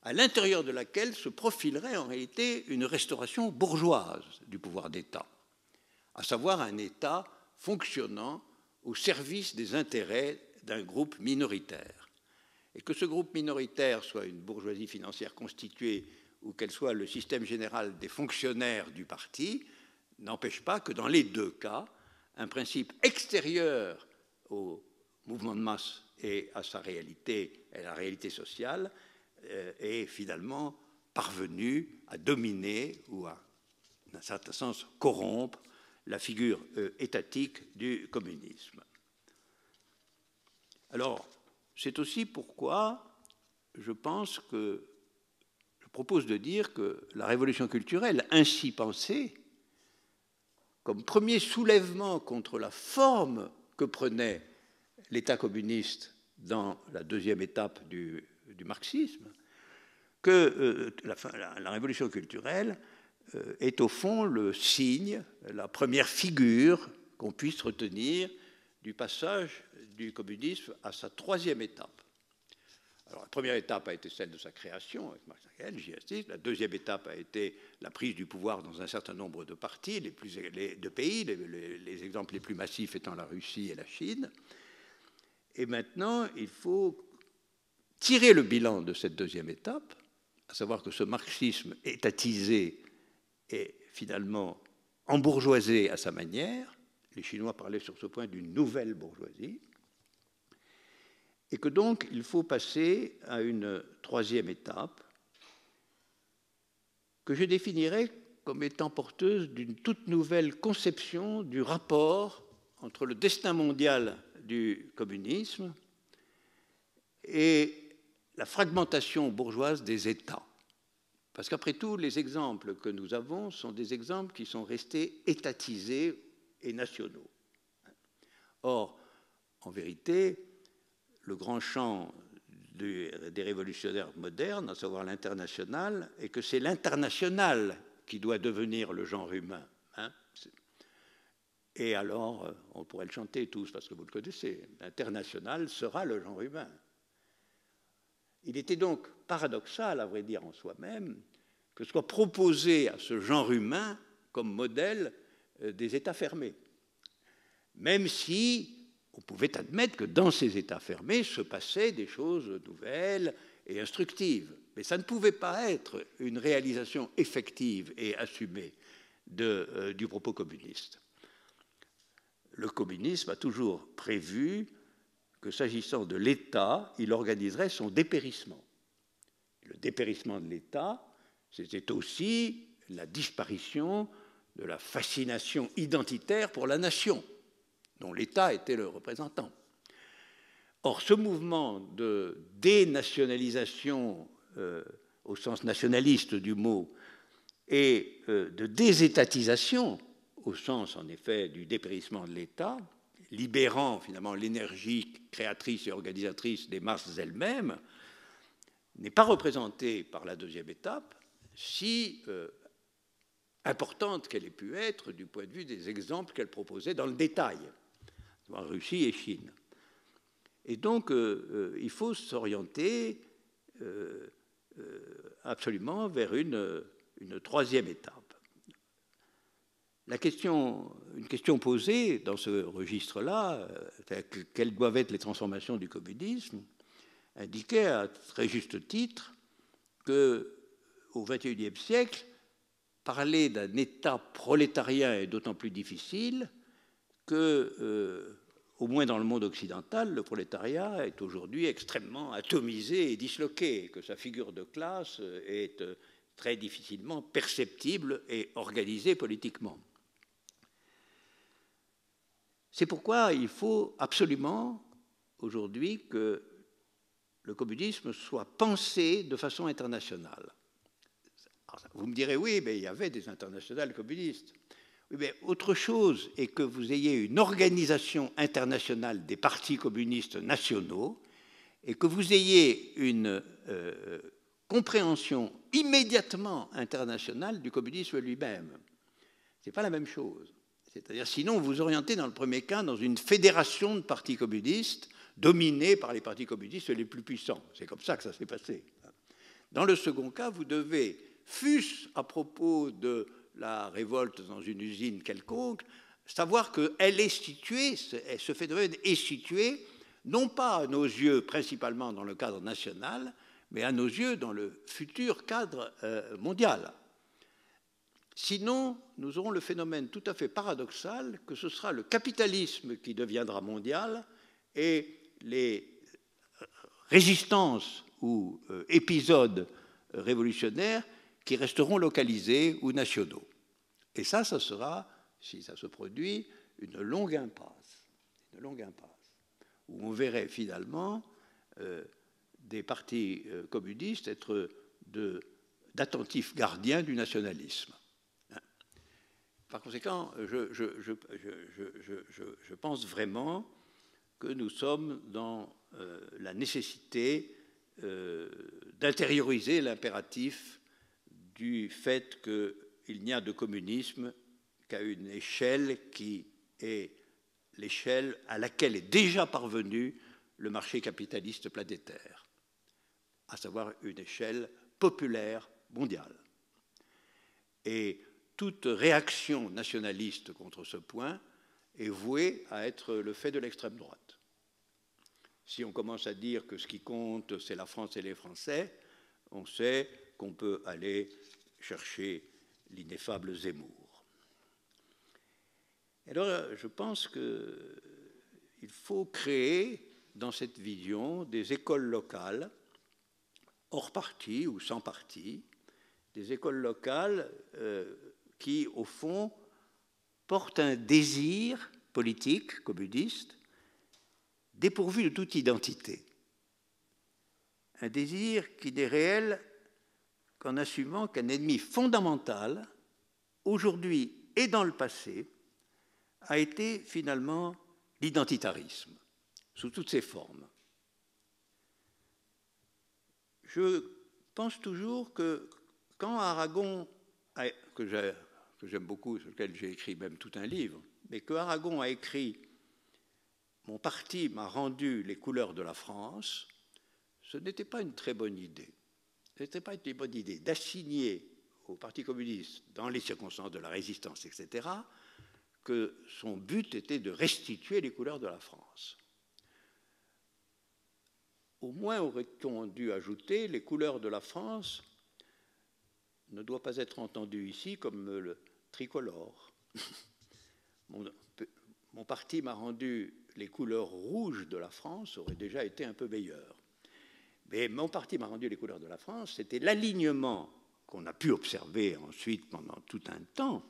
à l'intérieur de laquelle se profilerait en réalité une restauration bourgeoise du pouvoir d'État, à savoir un État fonctionnant au service des intérêts d'un groupe minoritaire. Et que ce groupe minoritaire soit une bourgeoisie financière constituée ou qu'elle soit le système général des fonctionnaires du parti, n'empêche pas que dans les deux cas, un principe extérieur au mouvement de masse et à sa réalité, et à la réalité sociale, est finalement parvenu à dominer ou à, dans un certain sens, corrompre la figure étatique du communisme. Alors, c'est aussi pourquoi je pense que je propose de dire que la révolution culturelle, ainsi pensée, comme premier soulèvement contre la forme que prenait l'État communiste dans la deuxième étape du marxisme, que la révolution culturelle est au fond le signe, la première figure qu'on puisse retenir du passage du communisme à sa troisième étape. Alors, la première étape a été celle de sa création avec Marx Engels, j'y insiste. La deuxième étape a été la prise du pouvoir dans un certain nombre de parties, de pays, les exemples les plus massifs étant la Russie et la Chine. Et maintenant, il faut tirer le bilan de cette deuxième étape, à savoir que ce marxisme étatisé est finalement embourgeoisé à sa manière. Les Chinois parlaient sur ce point d'une nouvelle bourgeoisie. Et que donc, il faut passer à une troisième étape que je définirais comme étant porteuse d'une toute nouvelle conception du rapport entre le destin mondial du communisme et la fragmentation bourgeoise des États. Parce qu'après tout, les exemples que nous avons sont des exemples qui sont restés étatisés et nationaux. Or, en vérité, le grand champ des révolutionnaires modernes, à savoir l'international, et que c'est l'international qui doit devenir le genre humain. Hein. Et alors, on pourrait le chanter tous, parce que vous le connaissez, l'international sera le genre humain. Il était donc paradoxal, à vrai dire, en soi-même, que soit proposé à ce genre humain comme modèle des États fermés. Même si on pouvait admettre que dans ces États fermés se passaient des choses nouvelles et instructives. Mais ça ne pouvait pas être une réalisation effective et assumée du propos communiste. Le communisme a toujours prévu que s'agissant de l'État, il organiserait son dépérissement. Le dépérissement de l'État, c'était aussi la disparition de la fascination identitaire pour la nation, dont l'État était le représentant. Or, ce mouvement de dénationalisation au sens nationaliste du mot et de désétatisation au sens, en effet, du dépérissement de l'État, libérant finalement l'énergie créatrice et organisatrice des masses elles-mêmes, n'est pas représenté par la deuxième étape, si importante qu'elle ait pu être du point de vue des exemples qu'elle proposait dans le détail, Russie et Chine. Et donc, il faut s'orienter absolument vers une troisième étape. Une question posée dans ce registre-là, quelles doivent être les transformations du communisme, indiquait à très juste titre qu'au XXIe siècle, parler d'un État prolétarien est d'autant plus difficile que, au moins dans le monde occidental, le prolétariat est aujourd'hui extrêmement atomisé et disloqué, que sa figure de classe est très difficilement perceptible et organisée politiquement. C'est pourquoi il faut absolument aujourd'hui que le communisme soit pensé de façon internationale. Alors, vous me direz, oui, mais il y avait des internationales communistes. Oui, mais autre chose est que vous ayez une organisation internationale des partis communistes nationaux et que vous ayez une compréhension immédiatement internationale du communisme lui-même. Ce n'est pas la même chose. C'est-à-dire, sinon, vous vous orientez dans le premier cas dans une fédération de partis communistes dominée par les partis communistes les plus puissants. C'est comme ça que ça s'est passé. Dans le second cas, vous devez, fût-ce à propos de la révolte dans une usine quelconque, savoir qu'elle est située, ce phénomène est situé, non pas à nos yeux principalement dans le cadre national, mais à nos yeux dans le futur cadre mondial. Sinon, nous aurons le phénomène tout à fait paradoxal que ce sera le capitalisme qui deviendra mondial et les résistances ou épisodes révolutionnaires qui resteront localisés ou nationaux. Et ça sera, si ça se produit, une longue impasse, où on verrait finalement des partis communistes être d'attentifs gardiens du nationalisme. Par conséquent, je pense vraiment que nous sommes dans la nécessité d'intérioriser l'impératif du fait qu'il n'y a de communisme qu'à une échelle qui est l'échelle à laquelle est déjà parvenu le marché capitaliste planétaire, à savoir une échelle populaire mondiale. Et toute réaction nationaliste contre ce point est vouée à être le fait de l'extrême droite. Si on commence à dire que ce qui compte, c'est la France et les Français, on sait qu'on peut aller chercher l'ineffable Zemmour. Alors, je pense qu'il faut créer dans cette vision des écoles locales, hors parti ou sans parti, des écoles locales qui, au fond, portent un désir politique, communiste, dépourvu de toute identité. Un désir qui n'est réel qu'en assumant qu'un ennemi fondamental, aujourd'hui et dans le passé, a été finalement l'identitarisme, sous toutes ses formes. Je pense toujours que quand Aragon, que j'aime beaucoup, sur lequel j'ai écrit même tout un livre, mais que Aragon a écrit « Mon parti m'a rendu les couleurs de la France », ce n'était pas une très bonne idée. Ce n'était pas une bonne idée d'assigner au Parti communiste, dans les circonstances de la résistance, etc., que son but était de restituer les couleurs de la France. au moins aurait-on dû ajouter les couleurs de la France ne doit pas être entendu ici comme le tricolore. Mon parti m'a rendu les couleurs rouges de la France, aurait déjà été un peu meilleur. Mais mon parti m'a rendu les couleurs de la France, c'était l'alignement qu'on a pu observer ensuite pendant tout un temps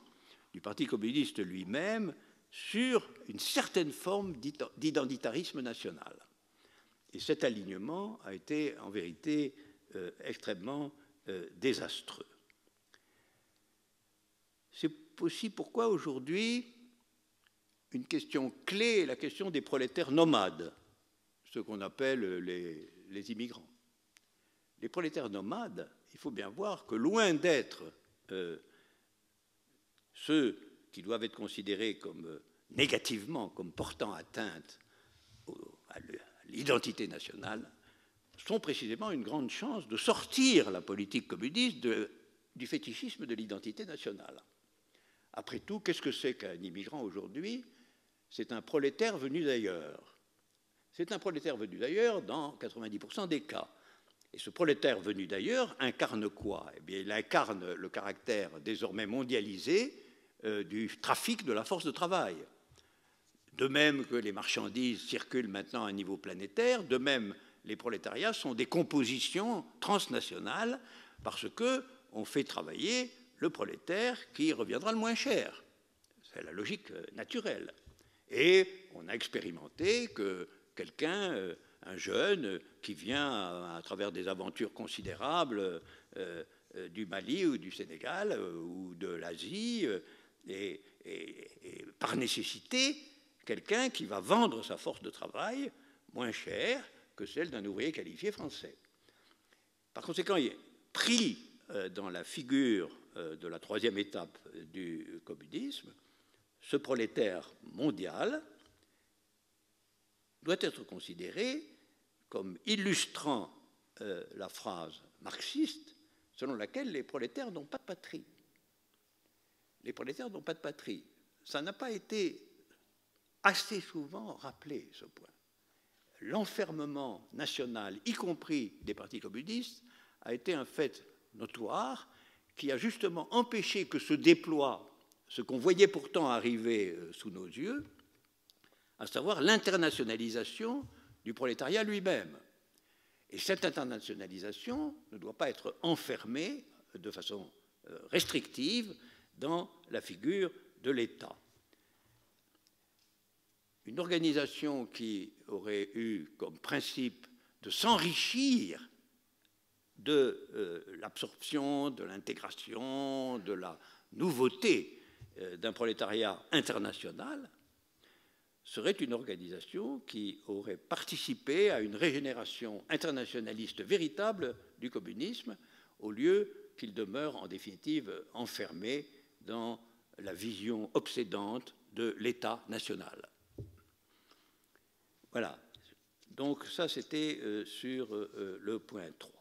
du Parti communiste lui-même sur une certaine forme d'identitarisme national. Et cet alignement a été en vérité extrêmement désastreux. C'est aussi pourquoi aujourd'hui, une question clé est la question des prolétaires nomades, ce qu'on appelle les immigrants. Les prolétaires nomades, il faut bien voir que loin d'être ceux qui doivent être considérés comme négativement, comme portant atteinte à l'identité nationale, sont précisément une grande chance de sortir la politique communiste du fétichisme de l'identité nationale. Après tout, qu'est-ce que c'est qu'un immigrant aujourd'hui? C'est un prolétaire venu d'ailleurs. C'est un prolétaire venu d'ailleurs dans 90% des cas. Et ce prolétaire venu d'ailleurs incarne quoi? Eh bien, il incarne le caractère désormais mondialisé du trafic de la force de travail. De même que les marchandises circulent maintenant à un niveau planétaire, de même les prolétariats sont des compositions transnationales parce qu'on fait travailler le prolétaire qui reviendra le moins cher. C'est la logique naturelle. Et on a expérimenté que quelqu'un, un jeune, qui vient à travers des aventures considérables du Mali ou du Sénégal ou de l'Asie, et par nécessité, quelqu'un qui va vendre sa force de travail moins chère que celle d'un ouvrier qualifié français. Par conséquent, il est pris dans la figure de la troisième étape du communisme, ce prolétaire mondial doit être considéré comme illustrant la phrase marxiste selon laquelle les prolétaires n'ont pas de patrie. Les prolétaires n'ont pas de patrie. Ça n'a pas été assez souvent rappelé, ce point. L'enfermement national, y compris des partis communistes, a été un fait notoire qui a justement empêché que se déploie ce qu'on voyait pourtant arriver sous nos yeux, à savoir l'internationalisation du prolétariat lui-même. Et cette internationalisation ne doit pas être enfermée de façon restrictive dans la figure de l'État. Une organisation qui aurait eu comme principe de s'enrichir de l'absorption, de l'intégration, de la nouveauté d'un prolétariat international serait une organisation qui aurait participé à une régénération internationaliste véritable du communisme, au lieu qu'il demeure en définitive enfermé dans la vision obsédante de l'État national. Voilà. Donc ça, c'était sur le point 3.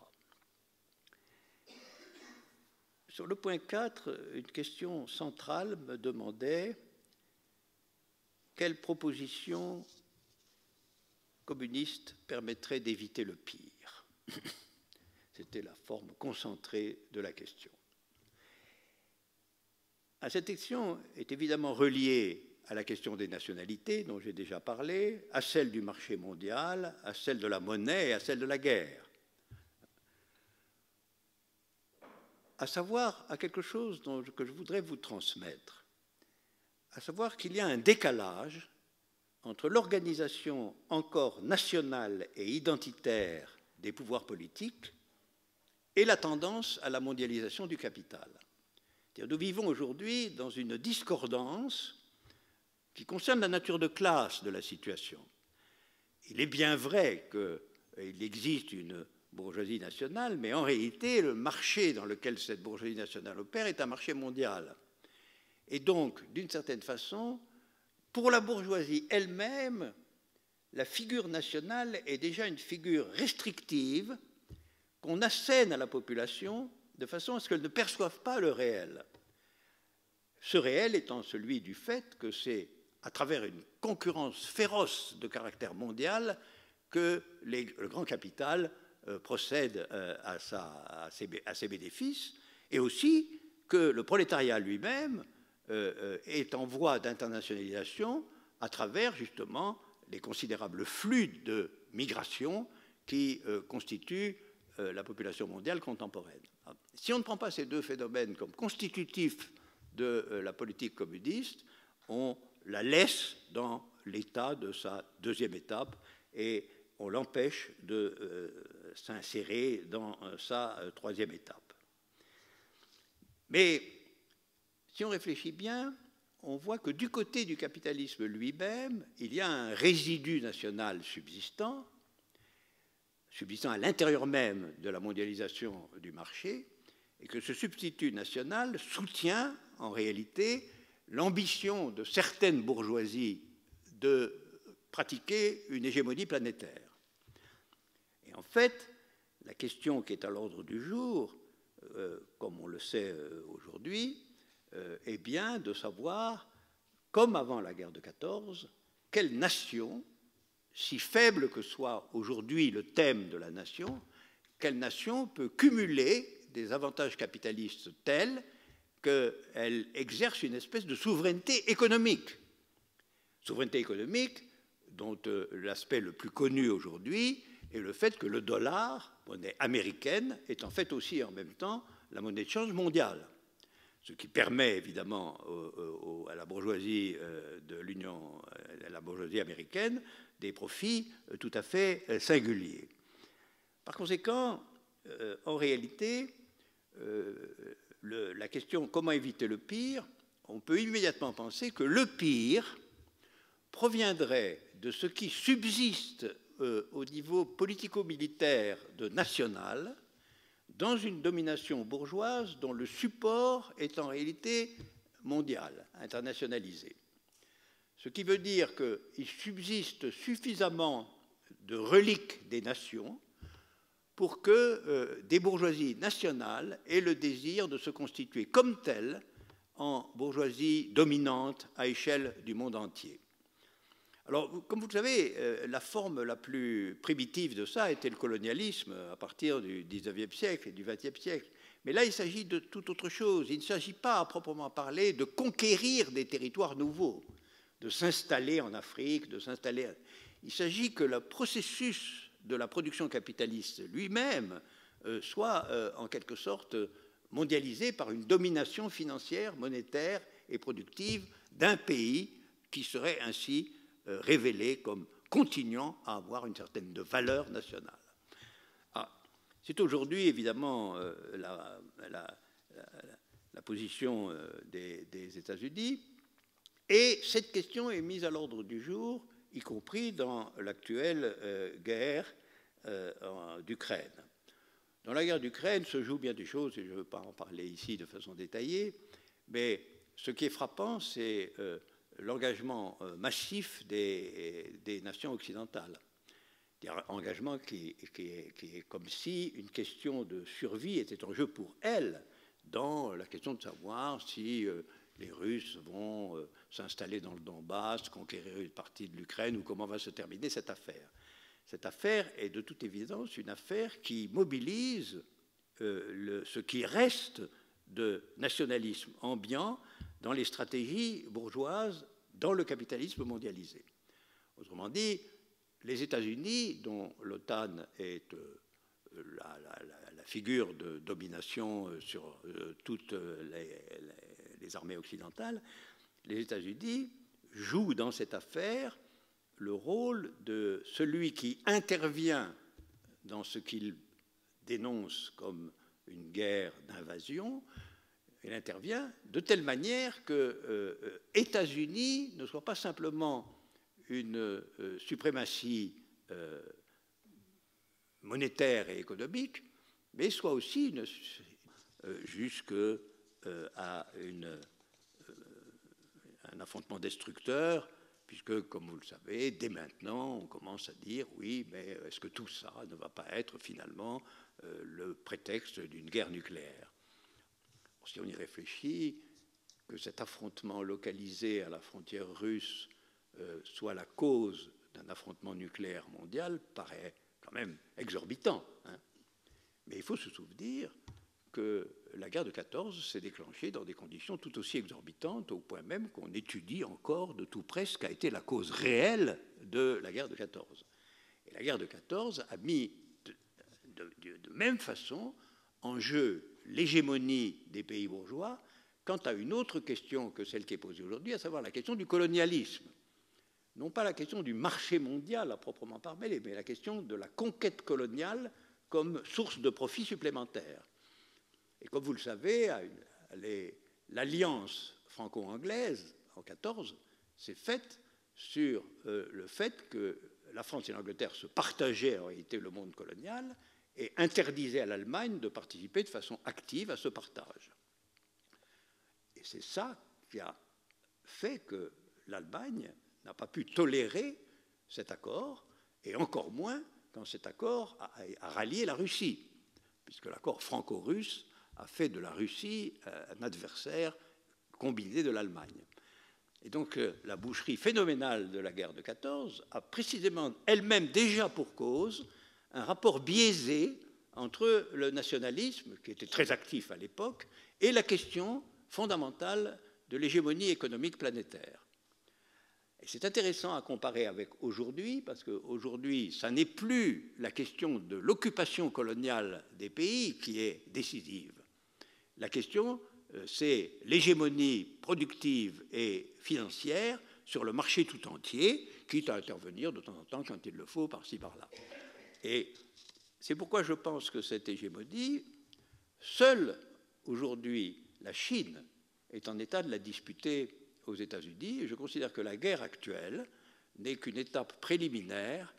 Sur le point 4, une question centrale me demandait quelle proposition communiste permettrait d'éviter le pire. C'était la forme concentrée de la question. Cette question est évidemment reliée à la question des nationalités, dont j'ai déjà parlé, à celle du marché mondial, à celle de la monnaie et à celle de la guerre. À savoir à quelque chose que je voudrais vous transmettre, à savoir qu'il y a un décalage entre l'organisation encore nationale et identitaire des pouvoirs politiques et la tendance à la mondialisation du capital. Nous vivons aujourd'hui dans une discordance qui concerne la nature de classe de la situation. Il est bien vrai qu'il existe une bourgeoisie nationale, mais en réalité, le marché dans lequel cette bourgeoisie nationale opère est un marché mondial. Et donc, d'une certaine façon, pour la bourgeoisie elle-même, la figure nationale est déjà une figure restrictive qu'on assène à la population de façon à ce qu'elle ne perçoive pas le réel. Ce réel étant celui du fait que c'est à travers une concurrence féroce de caractère mondial que le grand capital procède à ses bénéfices, et aussi que le prolétariat lui-même est en voie d'internationalisation à travers justement les considérables flux de migration qui constituent la population mondiale contemporaine. Si on ne prend pas ces deux phénomènes comme constitutifs de la politique communiste, on la laisse dans l'état de sa deuxième étape et on l'empêche de s'insérer dans sa troisième étape. Mais si on réfléchit bien, on voit que du côté du capitalisme lui-même, il y a un résidu national subsistant à l'intérieur même de la mondialisation du marché, et que ce substitut national soutient en réalité l'ambition de certaines bourgeoisies de pratiquer une hégémonie planétaire. Et en fait, la question qui est à l'ordre du jour, comme on le sait aujourd'hui, est bien de savoir, comme avant la guerre de 14, quelle nation, si faible que soit aujourd'hui le thème de la nation, quelle nation peut cumuler des avantages capitalistes tels qu'elle exerce une espèce de souveraineté économique. Souveraineté économique dont l'aspect le plus connu aujourd'hui est le fait que le dollar, monnaie américaine, est en fait aussi en même temps la monnaie de change mondiale. Ce qui permet évidemment à la bourgeoisie de l'Union, à la bourgeoisie américaine, des profits tout à fait singuliers. Par conséquent, en réalité, la question comment éviter le pire, on peut immédiatement penser que le pire proviendrait de ce qui subsiste au niveau politico-militaire de national, dans une domination bourgeoise dont le support est en réalité mondial, internationalisé. Ce qui veut dire qu'il subsiste suffisamment de reliques des nations pour que des bourgeoisies nationales aient le désir de se constituer comme telles en bourgeoisie dominante à échelle du monde entier. Alors, comme vous le savez, la forme la plus primitive de ça était le colonialisme à partir du XIXe siècle et du XXe siècle. Mais là, il s'agit de tout autre chose. Il ne s'agit pas, à proprement parler, de conquérir des territoires nouveaux, de s'installer en Afrique, de s'installer... Il s'agit que le processus de la production capitaliste lui-même soit, en quelque sorte, mondialisé par une domination financière, monétaire et productive d'un pays qui serait ainsi révélé comme continuant à avoir une certaine de valeur nationale. C'est aujourd'hui, évidemment, la position des États-Unis, et cette question est mise à l'ordre du jour, y compris dans l'actuelle guerre d'Ukraine. Dans la guerre d'Ukraine se jouent bien des choses, et je ne veux pas en parler ici de façon détaillée, mais ce qui est frappant, c'est l'engagement massif des nations occidentales. Un engagement qui est comme si une question de survie était en jeu pour elles, dans la question de savoir si les Russes vont s'installer dans le Donbass, conquérir une partie de l'Ukraine, ou comment va se terminer cette affaire. Cette affaire est de toute évidence une affaire qui mobilise ce qui reste de nationalisme ambiant dans les stratégies bourgeoises dans le capitalisme mondialisé. Autrement dit, les États-Unis, dont l'OTAN est la figure de domination sur toutes les armées occidentales, les États-Unis jouent dans cette affaire le rôle de celui qui intervient dans ce qu'il dénonce comme une guerre d'invasion. Il intervient de telle manière que États-Unis ne soit pas simplement une suprématie monétaire et économique, mais soit aussi jusqu'à un affrontement destructeur, puisque, comme vous le savez, dès maintenant, on commence à dire, oui, mais est-ce que tout ça ne va pas être finalement le prétexte d'une guerre nucléaire? Si on y réfléchit, que cet affrontement localisé à la frontière russe soit la cause d'un affrontement nucléaire mondial paraît quand même exorbitant, hein. Mais il faut se souvenir que la guerre de 14 s'est déclenchée dans des conditions tout aussi exorbitantes, au point même qu'on étudie encore de tout près ce qu'a été la cause réelle de la guerre de 14. Et la guerre de 14 a mis de même façon en jeu l'hégémonie des pays bourgeois quant à une autre question que celle qui est posée aujourd'hui, à savoir la question du colonialisme. Non pas la question du marché mondial à proprement parler, mais la question de la conquête coloniale comme source de profit supplémentaire. Et comme vous le savez, l'alliance franco-anglaise en 14 s'est faite sur le fait que la France et l'Angleterre se partageaient en réalité le monde colonial et interdisaient à l'Allemagne de participer de façon active à ce partage. Et c'est ça qui a fait que l'Allemagne n'a pas pu tolérer cet accord, et encore moins quand cet accord a rallié la Russie, puisque l'accord franco-russe a fait de la Russie un adversaire combiné de l'Allemagne. Et donc la boucherie phénoménale de la guerre de 14 a précisément elle-même déjà pour cause un rapport biaisé entre le nationalisme, qui était très actif à l'époque, et la question fondamentale de l'hégémonie économique planétaire. Et c'est intéressant à comparer avec aujourd'hui, parce qu'aujourd'hui, ça n'est plus la question de l'occupation coloniale des pays qui est décisive. La question, c'est l'hégémonie productive et financière sur le marché tout entier, quitte à intervenir de temps en temps quand il le faut, par-ci, par-là. Et c'est pourquoi je pense que cette hégémonie, seule aujourd'hui la Chine est en état de la disputer aux États-Unis, et je considère que la guerre actuelle n'est qu'une étape préliminaire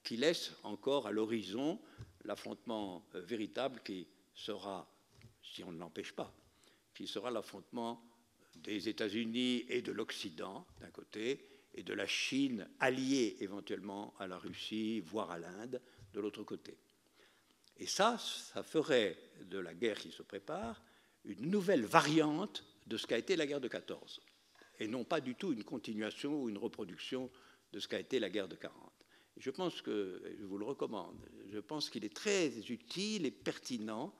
qui laisse encore à l'horizon l'affrontement véritable qui sera, si on ne l'empêche pas, qui sera l'affrontement des États-Unis et de l'Occident d'un côté, et de la Chine alliée éventuellement à la Russie, voire à l'Inde, de l'autre côté. Et ça ferait de la guerre qui se prépare une nouvelle variante de ce qu'a été la guerre de 14, et non pas du tout une continuation ou une reproduction de ce qu'a été la guerre de 40. Et je pense que, je vous le recommande, je pense qu'il est très utile et pertinent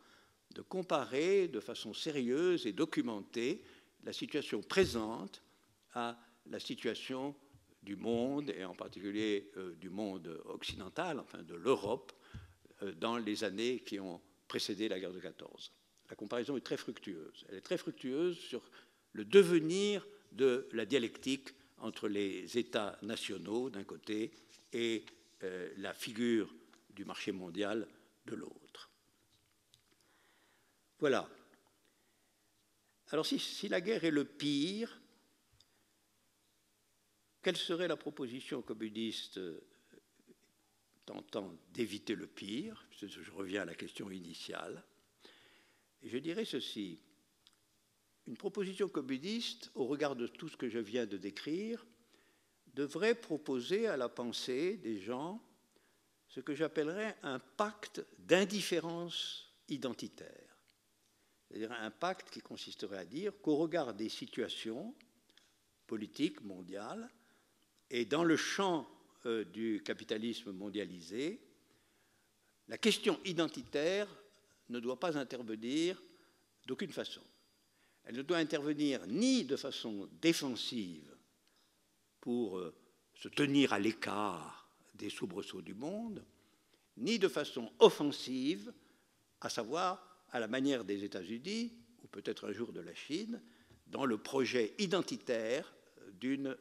de comparer de façon sérieuse et documentée la situation présente à la situation du monde, et en particulier du monde occidental, enfin de l'Europe, dans les années qui ont précédé la guerre de 14. La comparaison est très fructueuse. Elle est très fructueuse sur le devenir de la dialectique entre les États nationaux d'un côté et la figure du marché mondial de l'autre. Voilà. Alors si la guerre est le pire, quelle serait la proposition communiste tentant d'éviter le pire? Je reviens à la question initiale. Et je dirais ceci, une proposition communiste, au regard de tout ce que je viens de décrire, devrait proposer à la pensée des gens ce que j'appellerais un pacte d'indifférence identitaire. C'est-à-dire un pacte qui consisterait à dire qu'au regard des situations politiques mondiales et dans le champ du capitalisme mondialisé, la question identitaire ne doit pas intervenir d'aucune façon. Elle ne doit intervenir ni de façon défensive pour se tenir à l'écart des soubresauts du monde, ni de façon offensive, à savoir à la manière des États-Unis, ou peut-être un jour de la Chine, dans le projet identitaire d'une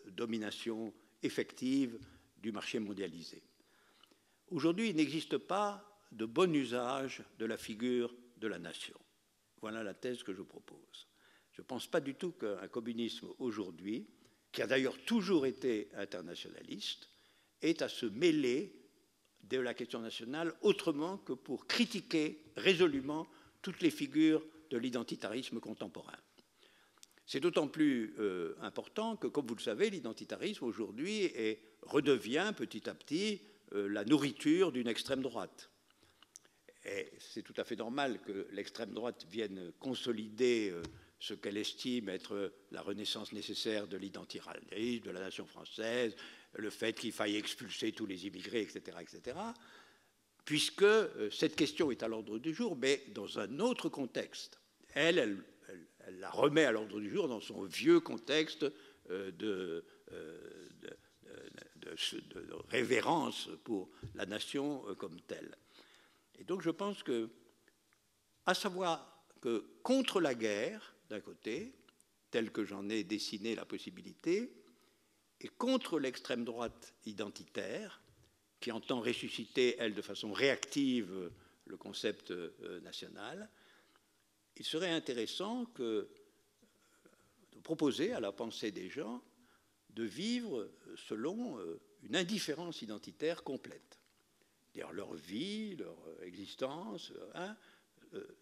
domination effective du marché mondialisé. Aujourd'hui, il n'existe pas de bon usage de la figure de la nation. Voilà la thèse que je propose. Je ne pense pas du tout qu'un communisme aujourd'hui, qui a d'ailleurs toujours été internationaliste, ait à se mêler de la question nationale autrement que pour critiquer résolument toutes les figures de l'identitarisme contemporain. C'est d'autant plus important que, comme vous le savez, l'identitarisme aujourd'hui redevient petit à petit la nourriture d'une extrême droite. Et c'est tout à fait normal que l'extrême droite vienne consolider ce qu'elle estime être la renaissance nécessaire de l'identitarisme, de la nation française, le fait qu'il faille expulser tous les immigrés, etc., etc., puisque cette question est à l'ordre du jour, mais dans un autre contexte. Elle la remet à l'ordre du jour dans son vieux contexte de révérence pour la nation comme telle. Et donc je pense que, à savoir que contre la guerre, d'un côté, telle que j'en ai dessiné la possibilité, et contre l'extrême droite identitaire, qui entend ressusciter, elle, de façon réactive, le concept national, il serait intéressant de proposer à la pensée des gens de vivre selon une indifférence identitaire complète. C'est-à-dire leur vie, leur existence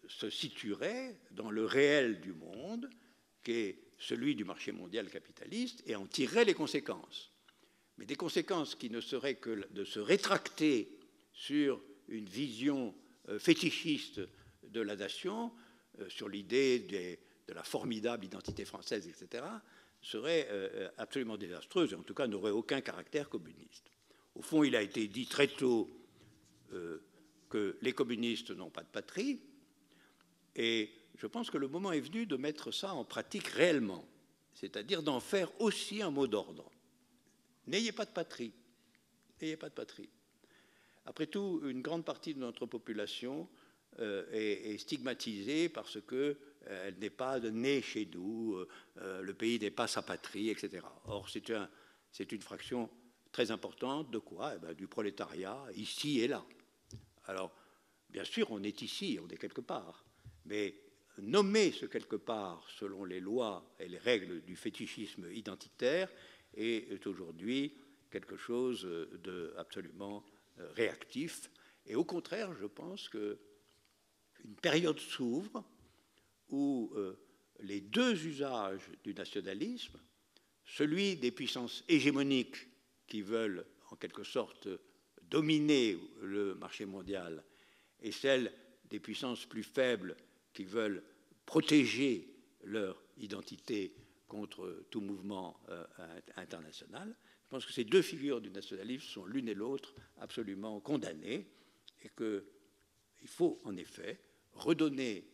se situerait dans le réel du monde, qui est celui du marché mondial capitaliste, et en tirerait les conséquences. Mais des conséquences qui ne seraient que de se rétracter sur une vision fétichiste de la nation, sur l'idée de la formidable identité française, etc., serait absolument désastreuse, et en tout cas n'aurait aucun caractère communiste. Au fond, il a été dit très tôt que les communistes n'ont pas de patrie, et je pense que le moment est venu de mettre ça en pratique réellement, c'est-à-dire d'en faire aussi un mot d'ordre. N'ayez pas de patrie. N'ayez pas de patrie. Après tout, une grande partie de notre population est stigmatisée parce qu'elle n'est pas née chez nous, le pays n'est pas sa patrie, etc. Or, c'est une fraction très importante de quoi? Du prolétariat, ici et là. Alors, bien sûr, on est ici, on est quelque part, mais nommer ce quelque part selon les lois et les règles du fétichisme identitaire est aujourd'hui quelque chose d'absolument réactif. Et au contraire, je pense qu'une période s'ouvre où les deux usages du nationalisme, celui des puissances hégémoniques qui veulent en quelque sorte dominer le marché mondial et celle des puissances plus faibles qui veulent protéger leur identité contre tout mouvement international. Je pense que ces deux figures du nationalisme sont l'une et l'autre absolument condamnées et qu'il faut en effet redonner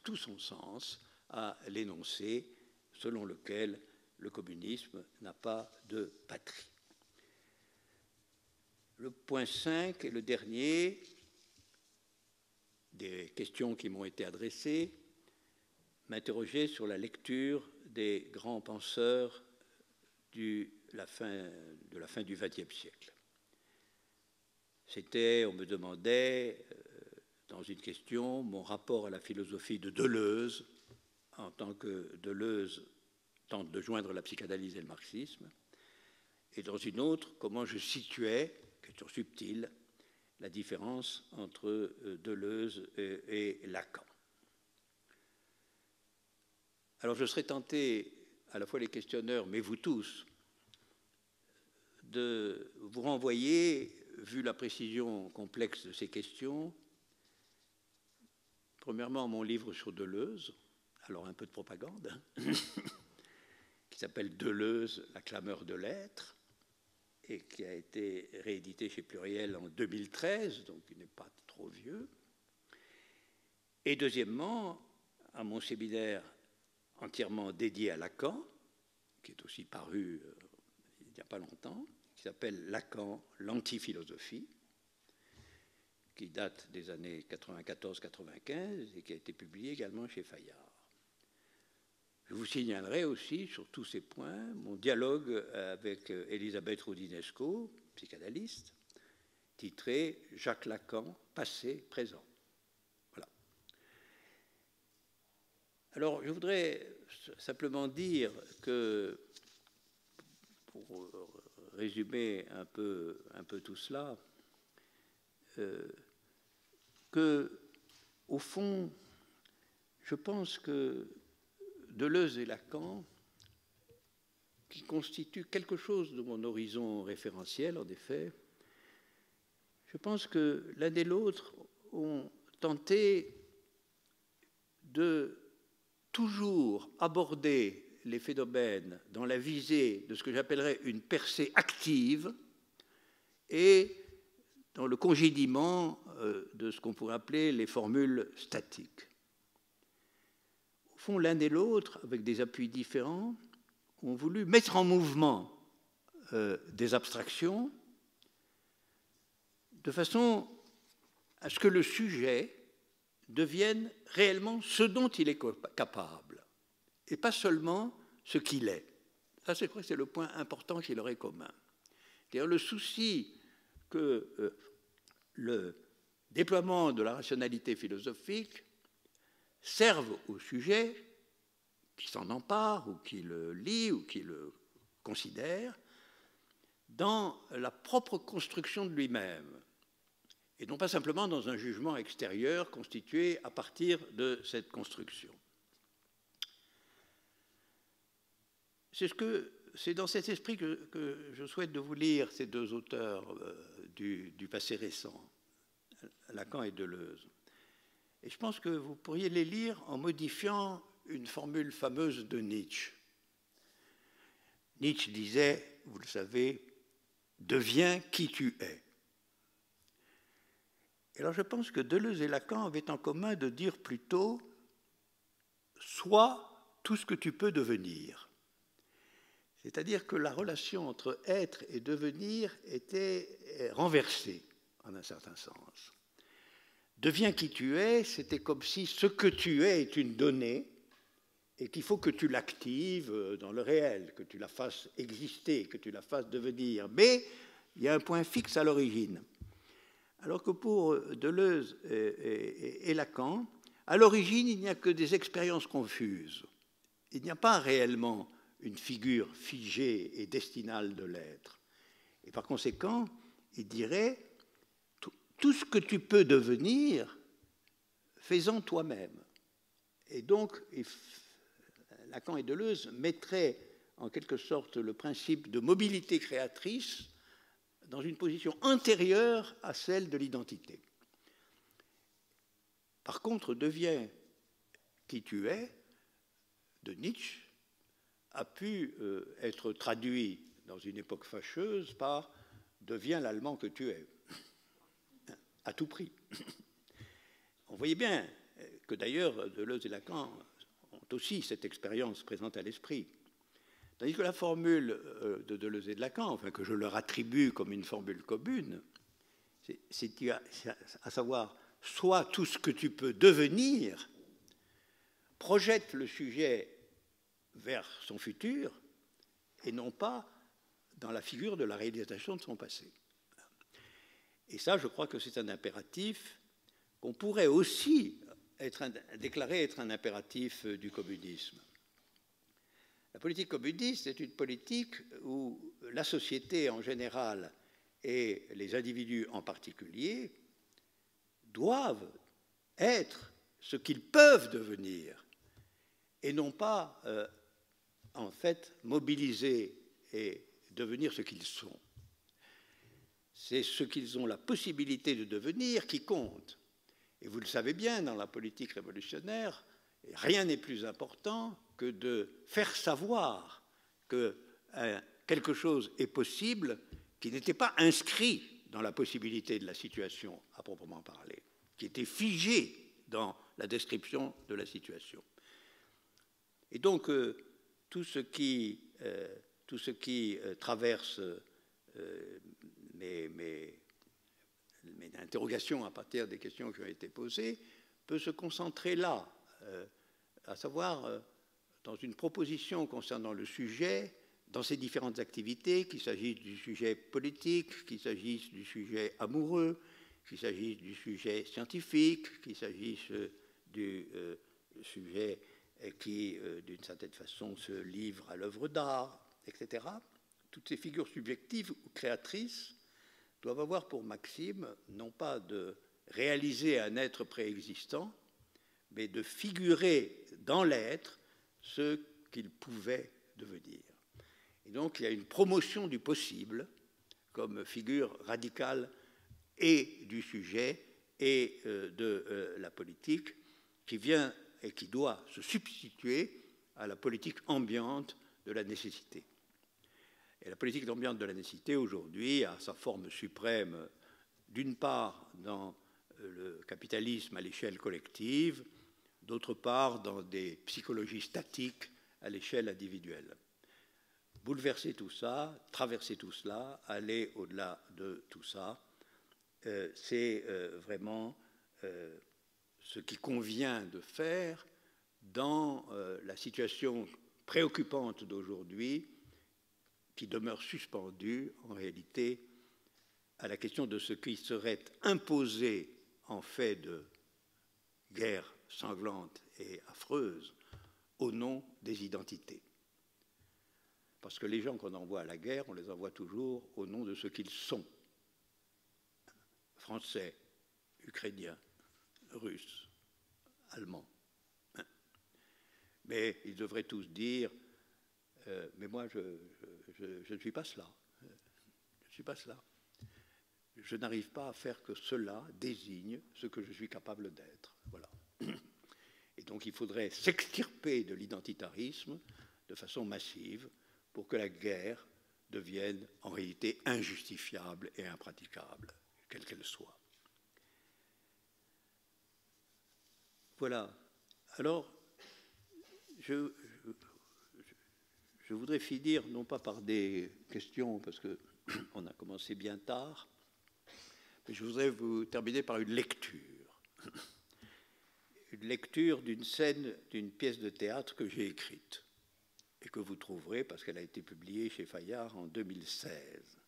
tout son sens à l'énoncé selon lequel le communisme n'a pas de patrie. Le point 5 est le dernier des questions qui m'ont été adressées, m'interroger sur la lecture des grands penseurs de la fin du XXe siècle. On me demandait, dans une question, mon rapport à la philosophie de Deleuze, en tant que Deleuze tente de joindre la psychanalyse et le marxisme, et dans une autre, comment je situais, question subtile, la différence entre Deleuze et Lacan. Alors je serais tenté, à la fois les questionneurs, mais vous tous, de vous renvoyer, vu la précision complexe de ces questions, premièrement mon livre sur Deleuze, alors un peu de propagande, qui s'appelle Deleuze, la clameur de l'être, et qui a été réédité chez Pluriel en 2013, donc il n'est pas trop vieux. Et deuxièmement, à mon séminaire entièrement dédié à Lacan, qui est aussi paru il n'y a pas longtemps, qui s'appelle Lacan, l'antiphilosophie, qui date des années 94-95 et qui a été publié également chez Fayard. Je vous signalerai aussi, sur tous ces points, mon dialogue avec Elisabeth Roudinesco, psychanalyste, titré « Jacques Lacan, passé, présent ». Voilà. Alors, je voudrais simplement dire que, pour résumer un peu tout cela, que, au fond, je pense que Deleuze et Lacan, qui constituent quelque chose de mon horizon référentiel, en effet, je pense que l'un et l'autre ont tenté de toujours aborder les phénomènes dans la visée de ce que j'appellerais une percée active et dans le congédiement de ce qu'on pourrait appeler les formules statiques. Au fond, l'un et l'autre, avec des appuis différents, ont voulu mettre en mouvement des abstractions de façon à ce que le sujet devienne réellement ce dont il est capable, et pas seulement ce qu'il est. Ça, c'est vrai, c'est le point important qui leur est commun. C'est-à-dire le souci que le déploiement de la rationalité philosophique serve au sujet qui s'en empare, ou qui le lit, ou qui le considère, dans la propre construction de lui-même, et non pas simplement dans un jugement extérieur constitué à partir de cette construction. C'est dans cet esprit que je souhaite de vous lire ces deux auteurs du passé récent, Lacan et Deleuze. Et je pense que vous pourriez les lire en modifiant une formule fameuse de Nietzsche. Nietzsche disait, vous le savez, « deviens qui tu es ». Et alors je pense que Deleuze et Lacan avaient en commun de dire plutôt « sois tout ce que tu peux devenir ». C'est-à-dire que la relation entre être et devenir était renversée, en un certain sens. Deviens qui tu es, c'était comme si ce que tu es est une donnée et qu'il faut que tu l'actives dans le réel, que tu la fasses exister, que tu la fasses devenir. Mais il y a un point fixe à l'origine. Alors que pour Deleuze et Lacan, à l'origine, il n'y a que des expériences confuses. Il n'y a pas réellement une figure figée et destinale de l'être. Et par conséquent, il dirait, tout ce que tu peux devenir, fais-en toi-même. Et donc, Lacan et Deleuze mettraient en quelque sorte le principe de mobilité créatrice dans une position antérieure à celle de l'identité. Par contre, deviens qui tu es, de Nietzsche, a pu être traduit dans une époque fâcheuse par deviens l'Allemand que tu es, à tout prix. On voyait bien que d'ailleurs Deleuze et Lacan ont aussi cette expérience présente à l'esprit. Tandis que la formule de Deleuze et de Lacan, enfin que je leur attribue comme une formule commune, c'est à savoir, sois tout ce que tu peux devenir, projette le sujet vers son futur et non pas dans la figure de la réalisation de son passé. Et ça, je crois que c'est un impératif qu'on pourrait aussi déclarer être un impératif du communisme. La politique communiste est une politique où la société en général et les individus en particulier doivent être ce qu'ils peuvent devenir et non pas en fait mobiliser et devenir ce qu'ils sont. C'est ce qu'ils ont la possibilité de devenir qui compte. Et vous le savez bien, dans la politique révolutionnaire, rien n'est plus important que de faire savoir que quelque chose est possible qui n'était pas inscrit dans la possibilité de la situation à proprement parler, qui était figé dans la description de la situation. Et donc, tout ce qui traverse mes interrogations à partir des questions qui ont été posées peut se concentrer là, à savoir dans une proposition concernant le sujet, dans ses différentes activités, qu'il s'agisse du sujet politique, qu'il s'agisse du sujet amoureux, qu'il s'agisse du sujet scientifique, qu'il s'agisse du sujet qui, d'une certaine façon, se livre à l'œuvre d'art, etc. Toutes ces figures subjectives ou créatrices doivent avoir pour maxime, non pas de réaliser un être préexistant, mais de figurer dans l'être ce qu'il pouvait devenir. Et donc, il y a une promotion du possible comme figure radicale et du sujet et de la politique qui vient et qui doit se substituer à la politique ambiante de la nécessité. Et la politique ambiante de la nécessité, aujourd'hui, a sa forme suprême, d'une part, dans le capitalisme à l'échelle collective, d'autre part, dans des psychologies statiques à l'échelle individuelle. Bouleverser tout ça, traverser tout cela, aller au-delà de tout ça, c'est vraiment ce qui convient de faire dans la situation préoccupante d'aujourd'hui, qui demeure suspendue en réalité à la question de ce qui serait imposé en fait de guerre sanglante et affreuse au nom des identités. Parce que les gens qu'on envoie à la guerre, on les envoie toujours au nom de ce qu'ils sont. Français, Ukrainiens, Russes, Allemands. Mais ils devraient tous dire mais moi, je ne suis pas cela. Je ne suis pas cela. Je n'arrive pas à faire que cela désigne ce que je suis capable d'être. Voilà. Et donc, il faudrait s'extirper de l'identitarisme de façon massive pour que la guerre devienne en réalité injustifiable et impraticable, quelle qu'elle soit. Voilà. Alors, je voudrais finir, non pas par des questions, parce qu'on a commencé bien tard, mais je voudrais vous terminer par une lecture. Une lecture d'une scène d'une pièce de théâtre que j'ai écrite et que vous trouverez parce qu'elle a été publiée chez Fayard en 2016.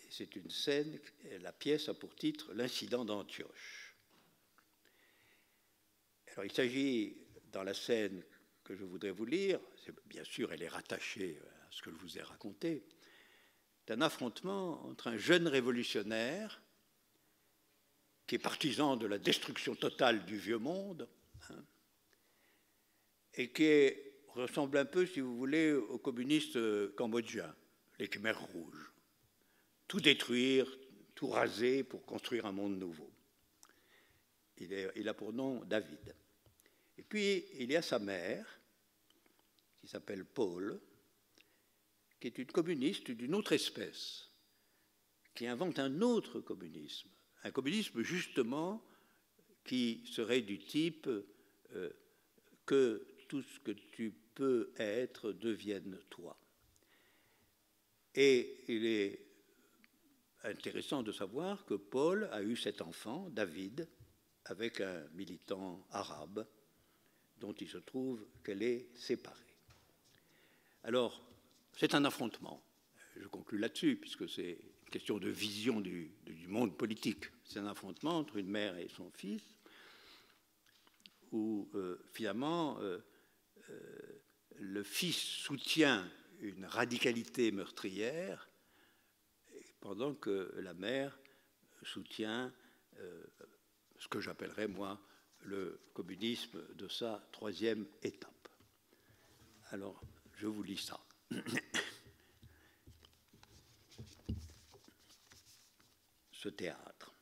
C'est une scène, la pièce a pour titre « L'incident d'Antioche ». Alors il s'agit, dans la scène que je voudrais vous lire, bien sûr elle est rattachée à ce que je vous ai raconté, d'un affrontement entre un jeune révolutionnaire qui est partisan de la destruction totale du vieux monde, hein, et qui ressemble un peu, si vous voulez, aux communistes cambodgiens, les Khmers rouges. Tout détruire, tout raser pour construire un monde nouveau. Il a pour nom David. Et puis, il y a sa mère, qui s'appelle Paul, qui est une communiste d'une autre espèce, qui invente un autre communisme. Un communisme, justement, qui serait du type que tout ce que tu peux être devienne toi. Et il est intéressant de savoir que Paul a eu cet enfant, David, avec un militant arabe dont il se trouve qu'elle est séparée. Alors, c'est un affrontement. Je conclus là-dessus, puisque c'est une question de vision du monde politique. C'est un affrontement entre une mère et son fils, où finalement le fils soutient une radicalité meurtrière, pendant que la mère soutient ce que j'appellerais, moi, le communisme de sa troisième étape. Alors, je vous lis ça. Ce théâtre.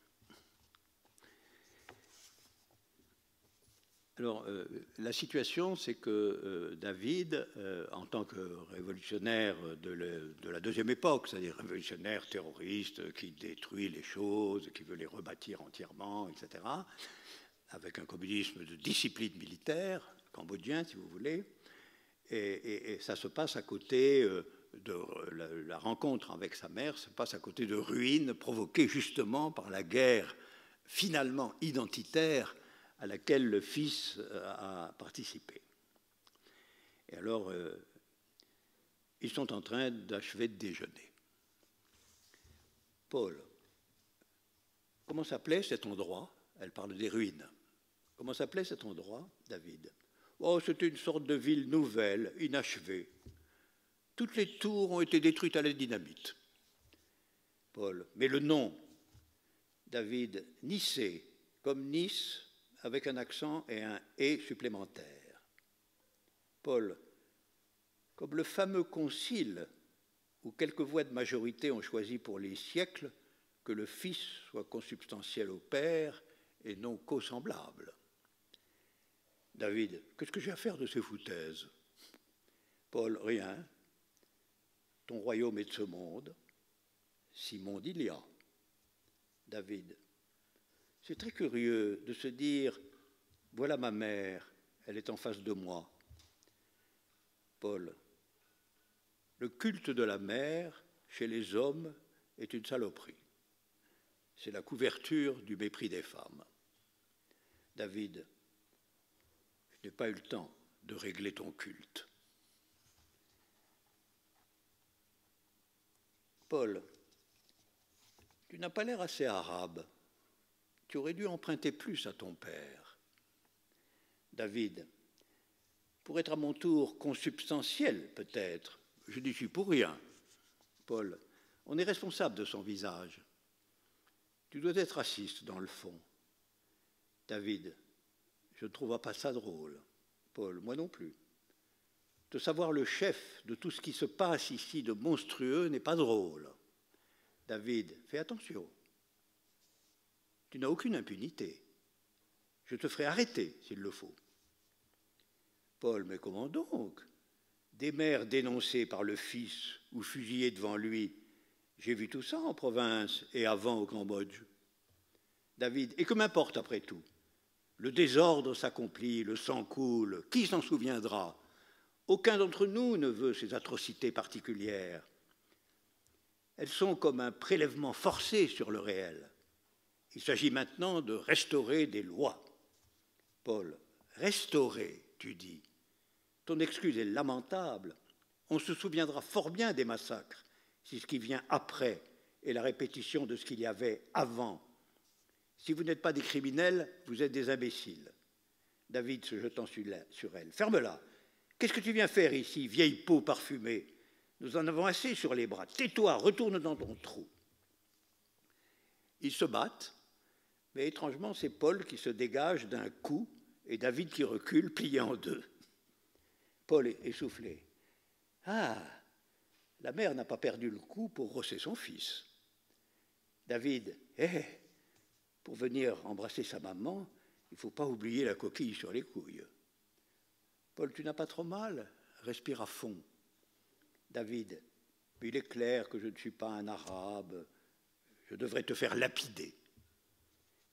Alors, la situation, c'est que David, en tant que révolutionnaire de la deuxième époque, c'est-à-dire révolutionnaire terroriste qui détruit les choses, qui veut les rebâtir entièrement, etc., avec un communisme de discipline militaire, cambodgien, si vous voulez, et ça se passe à côté de la rencontre avec sa mère, se passe à côté de ruines provoquées justement par la guerre finalement identitaire à laquelle le fils a participé. Et alors, ils sont en train d'achever de déjeuner. Paul, comment s'appelait cet endroit? Elle parle des ruines. Comment s'appelait cet endroit, David? Oh, c'était une sorte de ville nouvelle, inachevée. Toutes les tours ont été détruites à la dynamite. Paul, mais le nom, David, Nicée, comme Nice, avec un accent et un « et » supplémentaire. Paul, comme le fameux concile où quelques voix de majorité ont choisi pour les siècles que le Fils soit consubstantiel au Père et non co-semblable. David, qu'est-ce que j'ai à faire de ces foutaises? Paul, rien. Ton royaume est de ce monde. Si monde il y a. David, c'est très curieux de se dire, voilà ma mère, elle est en face de moi. Paul, le culte de la mère, chez les hommes, est une saloperie. C'est la couverture du mépris des femmes. David, je n'ai pas eu le temps de régler ton culte. Paul, tu n'as pas l'air assez arabe. Tu aurais dû emprunter plus à ton père. David, pour être à mon tour consubstantiel peut-être, je n'y suis pour rien. Paul, on est responsable de son visage. Tu dois être raciste dans le fond. David, je ne trouve pas ça drôle. Paul, moi non plus. De savoir le chef de tout ce qui se passe ici de monstrueux n'est pas drôle. David, fais attention. Tu n'as aucune impunité. Je te ferai arrêter s'il le faut. Paul, mais comment donc? Des mères dénoncées par le fils ou fusillées devant lui. J'ai vu tout ça en province et avant au Cambodge. David, et que m'importe après tout? Le désordre s'accomplit, le sang coule. Qui s'en souviendra? Aucun d'entre nous ne veut ces atrocités particulières. Elles sont comme un prélèvement forcé sur le réel. Il s'agit maintenant de restaurer des lois. Paul, restaurer, tu dis. Ton excuse est lamentable. On se souviendra fort bien des massacres, si ce qui vient après est la répétition de ce qu'il y avait avant. Si vous n'êtes pas des criminels, vous êtes des imbéciles. David se jetant sur elle. Ferme-la. Qu'est-ce que tu viens faire ici, vieille peau parfumée? Nous en avons assez sur les bras. Tais-toi, retourne dans ton trou. Ils se battent, mais étrangement, c'est Paul qui se dégage d'un coup et David qui recule, plié en deux. Paul est essoufflé. Ah, la mère n'a pas perdu le coup pour rosser son fils. David, pour venir embrasser sa maman, il ne faut pas oublier la coquille sur les couilles. Paul, tu n'as pas trop mal? Respire à fond. David, mais il est clair que je ne suis pas un arabe. Je devrais te faire lapider.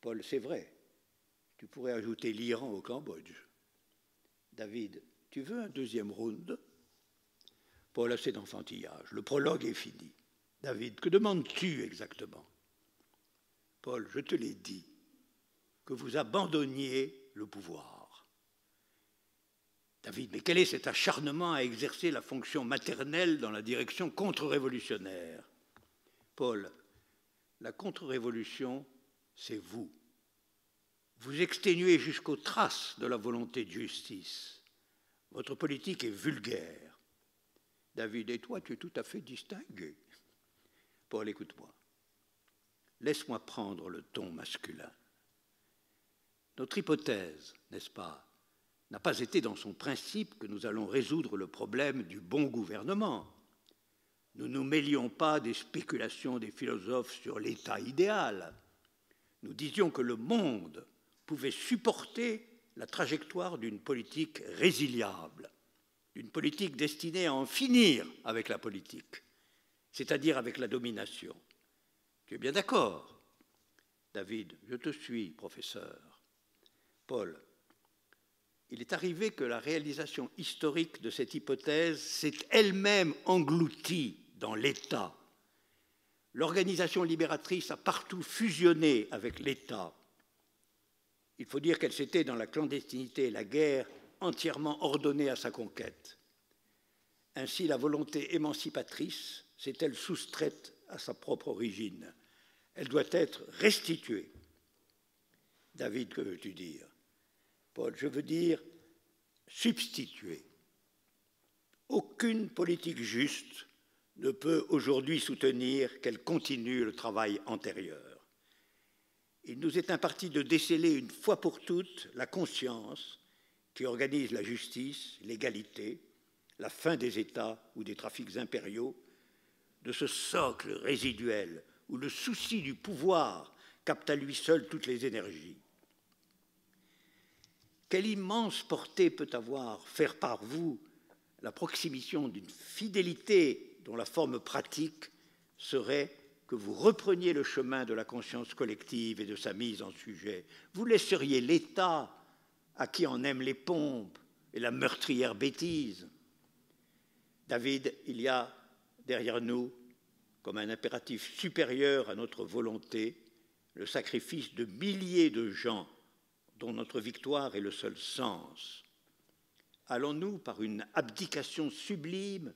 Paul, c'est vrai. Tu pourrais ajouter l'Iran au Cambodge. David, tu veux un deuxième round? Paul, assez d'enfantillage. Le prologue est fini. David, que demandes-tu exactement? Paul, je te l'ai dit, que vous abandonniez le pouvoir. David, mais quel est cet acharnement à exercer la fonction maternelle dans la direction contre-révolutionnaire? Paul, la contre-révolution, c'est vous. Vous exténuez jusqu'aux traces de la volonté de justice. Votre politique est vulgaire. David, et toi, tu es tout à fait distingué. Paul, écoute-moi. Laisse-moi prendre le ton masculin. Notre hypothèse, n'est-ce pas, n'a pas été dans son principe que nous allons résoudre le problème du bon gouvernement. Nous ne nous mêlions pas des spéculations des philosophes sur l'état idéal. Nous disions que le monde pouvait supporter la trajectoire d'une politique résiliable, d'une politique destinée à en finir avec la politique, c'est-à-dire avec la domination. Tu es bien d'accord? David, je te suis, professeur. Paul, il est arrivé que la réalisation historique de cette hypothèse s'est elle-même engloutie dans l'État. L'organisation libératrice a partout fusionné avec l'État. Il faut dire qu'elle s'était, dans la clandestinité et la guerre, entièrement ordonnée à sa conquête. Ainsi, la volonté émancipatrice s'est-elle soustraite à sa propre origine. Elle doit être restituée. David, que veux-tu dire? Paul, je veux dire substituer. Aucune politique juste ne peut aujourd'hui soutenir qu'elle continue le travail antérieur. Il nous est imparti de déceler une fois pour toutes la conscience qui organise la justice, l'égalité, la fin des États ou des trafics impériaux, de ce socle résiduel où le souci du pouvoir capte à lui seul toutes les énergies. quelle immense portée peut avoir faire par vous la proximation d'une fidélité dont la forme pratique serait que vous repreniez le chemin de la conscience collective et de sa mise en sujet. Vous laisseriez l'État, à qui en aiment les pompes et la meurtrière bêtise. David, il y a derrière nous, comme un impératif supérieur à notre volonté, le sacrifice de milliers de gens dont notre victoire est le seul sens. Allons-nous, par une abdication sublime,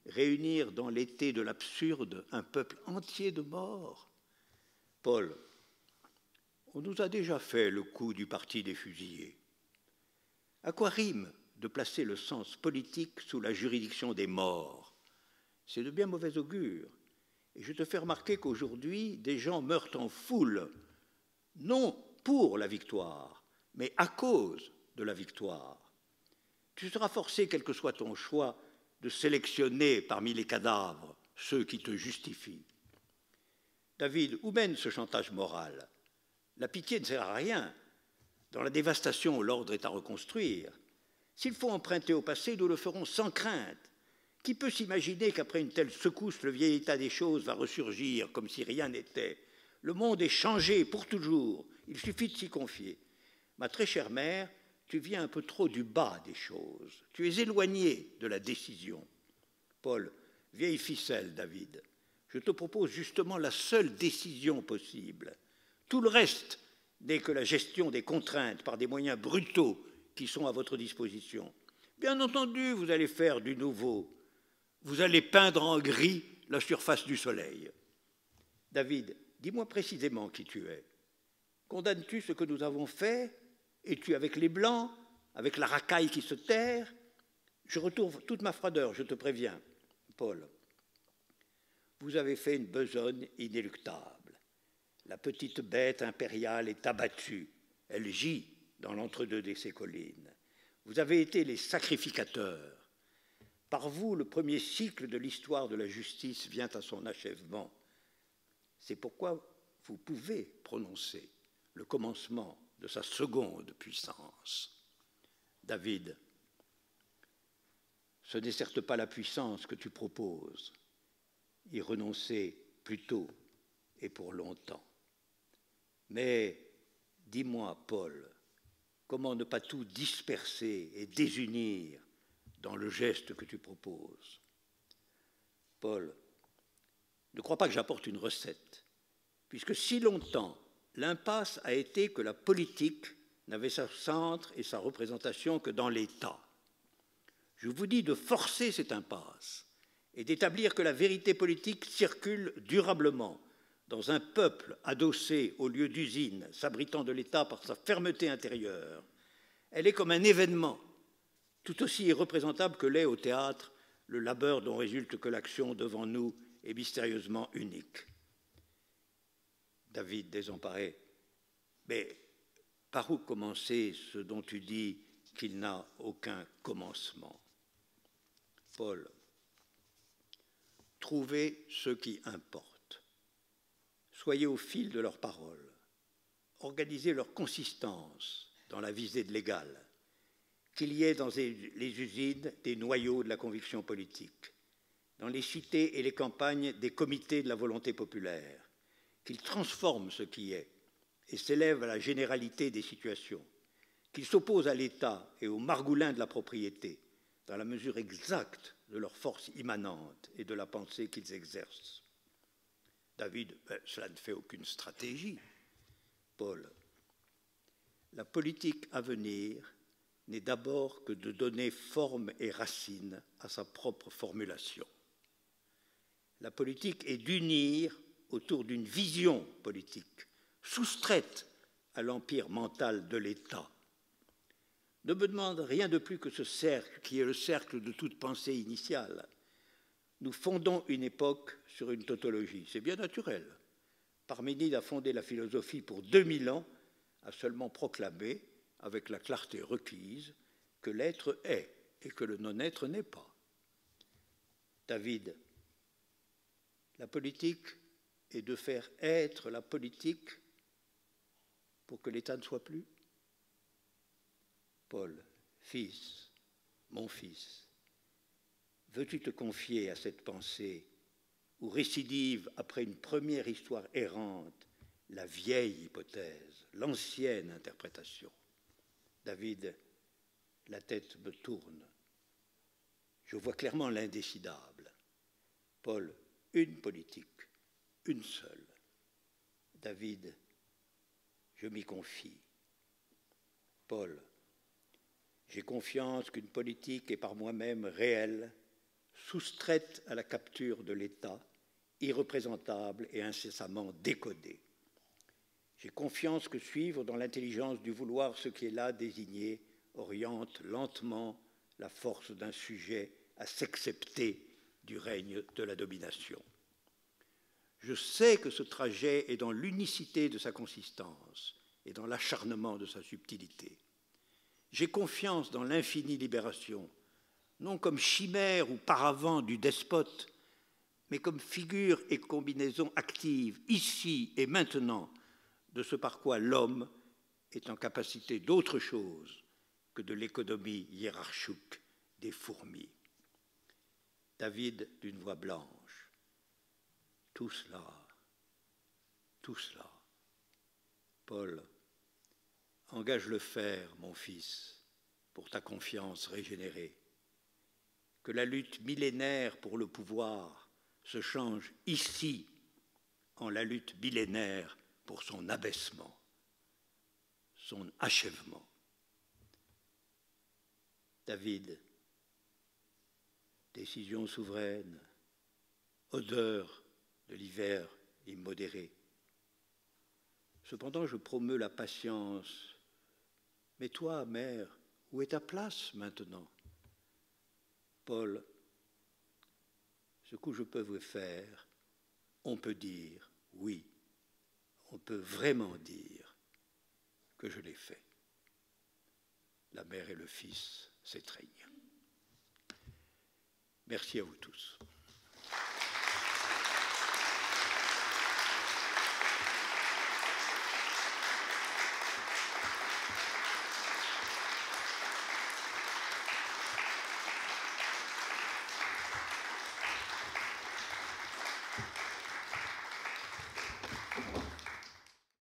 réunir dans l'été de l'absurde un peuple entier de morts? Paul, on nous a déjà fait le coup du parti des fusillés. À quoi rime de placer le sens politique sous la juridiction des morts? C'est de bien mauvais augure. Et je te fais remarquer qu'aujourd'hui, des gens meurent en foule, non pour la victoire, mais à cause de la victoire. Tu seras forcé, quel que soit ton choix, de sélectionner parmi les cadavres ceux qui te justifient. David, où mène ce chantage moral? La pitié ne sert à rien. Dans la dévastation, l'ordre est à reconstruire. S'il faut emprunter au passé, nous le ferons sans crainte. Qui peut s'imaginer qu'après une telle secousse, le vieil état des choses va ressurgir comme si rien n'était? Le monde est changé pour toujours. Il suffit de s'y confier. Ma très chère mère, tu viens un peu trop du bas des choses. Tu es éloigné de la décision. Paul, vieille ficelle, David. Je te propose justement la seule décision possible. Tout le reste n'est que la gestion des contraintes par des moyens brutaux qui sont à votre disposition. Bien entendu, vous allez faire du nouveau. Vous allez peindre en gris la surface du soleil. David, dis-moi précisément qui tu es. Condamnes-tu ce que nous avons fait? Es-tu avec les Blancs, avec la racaille qui se terre? Je retourne toute ma froideur, je te préviens. Paul, vous avez fait une besogne inéluctable. La petite bête impériale est abattue. Elle gît dans l'entre-deux de ces collines. Vous avez été les sacrificateurs. Par vous, le premier cycle de l'histoire de la justice vient à son achèvement. C'est pourquoi vous pouvez prononcer le commencement de sa seconde puissance. David, ce n'est certes pas la puissance que tu proposes, y renoncer plus tôt et pour longtemps. Mais dis-moi, Paul, comment ne pas tout disperser et désunir dans le geste que tu proposes? Paul, ne crois pas que j'apporte une recette, puisque si longtemps l'impasse a été que la politique n'avait sa centre et sa représentation que dans l'État. Je vous dis de forcer cette impasse et d'établir que la vérité politique circule durablement dans un peuple adossé au lieu d'usine, s'abritant de l'État par sa fermeté intérieure. Elle est comme un événement, tout aussi irreprésentable que l'est au théâtre le labeur dont résulte que l'action devant nous est mystérieusement unique. David, désemparé, mais par où commencer ce dont tu dis qu'il n'a aucun commencement? Paul, trouvez ce qui importe. Soyez au fil de leurs paroles. Organisez leur consistance dans la visée de l'égal. Qu'il y ait dans les usines des noyaux de la conviction politique, dans les cités et les campagnes des comités de la volonté populaire, qu'il transforme ce qui est et s'élève à la généralité des situations, qu'il s'oppose à l'État et aux margoulins de la propriété, dans la mesure exacte de leur force immanente et de la pensée qu'ils exercent. David, cela ne fait aucune stratégie. Paul, la politique à venir n'est d'abord que de donner forme et racine à sa propre formulation. La politique est d'unir autour d'une vision politique, soustraite à l'empire mental de l'État. Ne me demande rien de plus que ce cercle qui est le cercle de toute pensée initiale. Nous fondons une époque sur une tautologie. C'est bien naturel. Parménide a fondé la philosophie pour 2000 ans, a seulement proclamé, avec la clarté requise, que l'être est et que le non-être n'est pas. David, la politique est de faire être la politique pour que l'État ne soit plus. Paul, fils, mon fils, veux-tu te confier à cette pensée où récidive après une première histoire errante la vieille hypothèse, l'ancienne interprétation? David, la tête me tourne. Je vois clairement l'indécidable. Paul, une politique, une seule. David, je m'y confie. Paul, j'ai confiance qu'une politique est par moi-même réelle, soustraite à la capture de l'État, irreprésentable et incessamment décodée. J'ai confiance que suivre dans l'intelligence du vouloir ce qui est là désigné oriente lentement la force d'un sujet à s'excepter du règne de la domination. Je sais que ce trajet est dans l'unicité de sa consistance et dans l'acharnement de sa subtilité. J'ai confiance dans l'infinie libération, non comme chimère ou paravent du despote, mais comme figure et combinaison active, ici et maintenant, de ce par quoi l'homme est en capacité d'autre chose que de l'économie hiérarchique des fourmis. David d'une voix blanche. Tout cela. Paul, engage le fer, mon fils, pour ta confiance régénérée. Que la lutte millénaire pour le pouvoir se change ici en la lutte millénaire pour son abaissement, son achèvement. David, décision souveraine, odeur de l'hiver immodéré. Cependant, je promeus la patience. Mais toi, mère, où est ta place maintenant? Paul, ce que je peux vous faire, on peut dire oui, on peut vraiment dire que je l'ai fait. La mère et le fils s'étreignent. Merci à vous tous.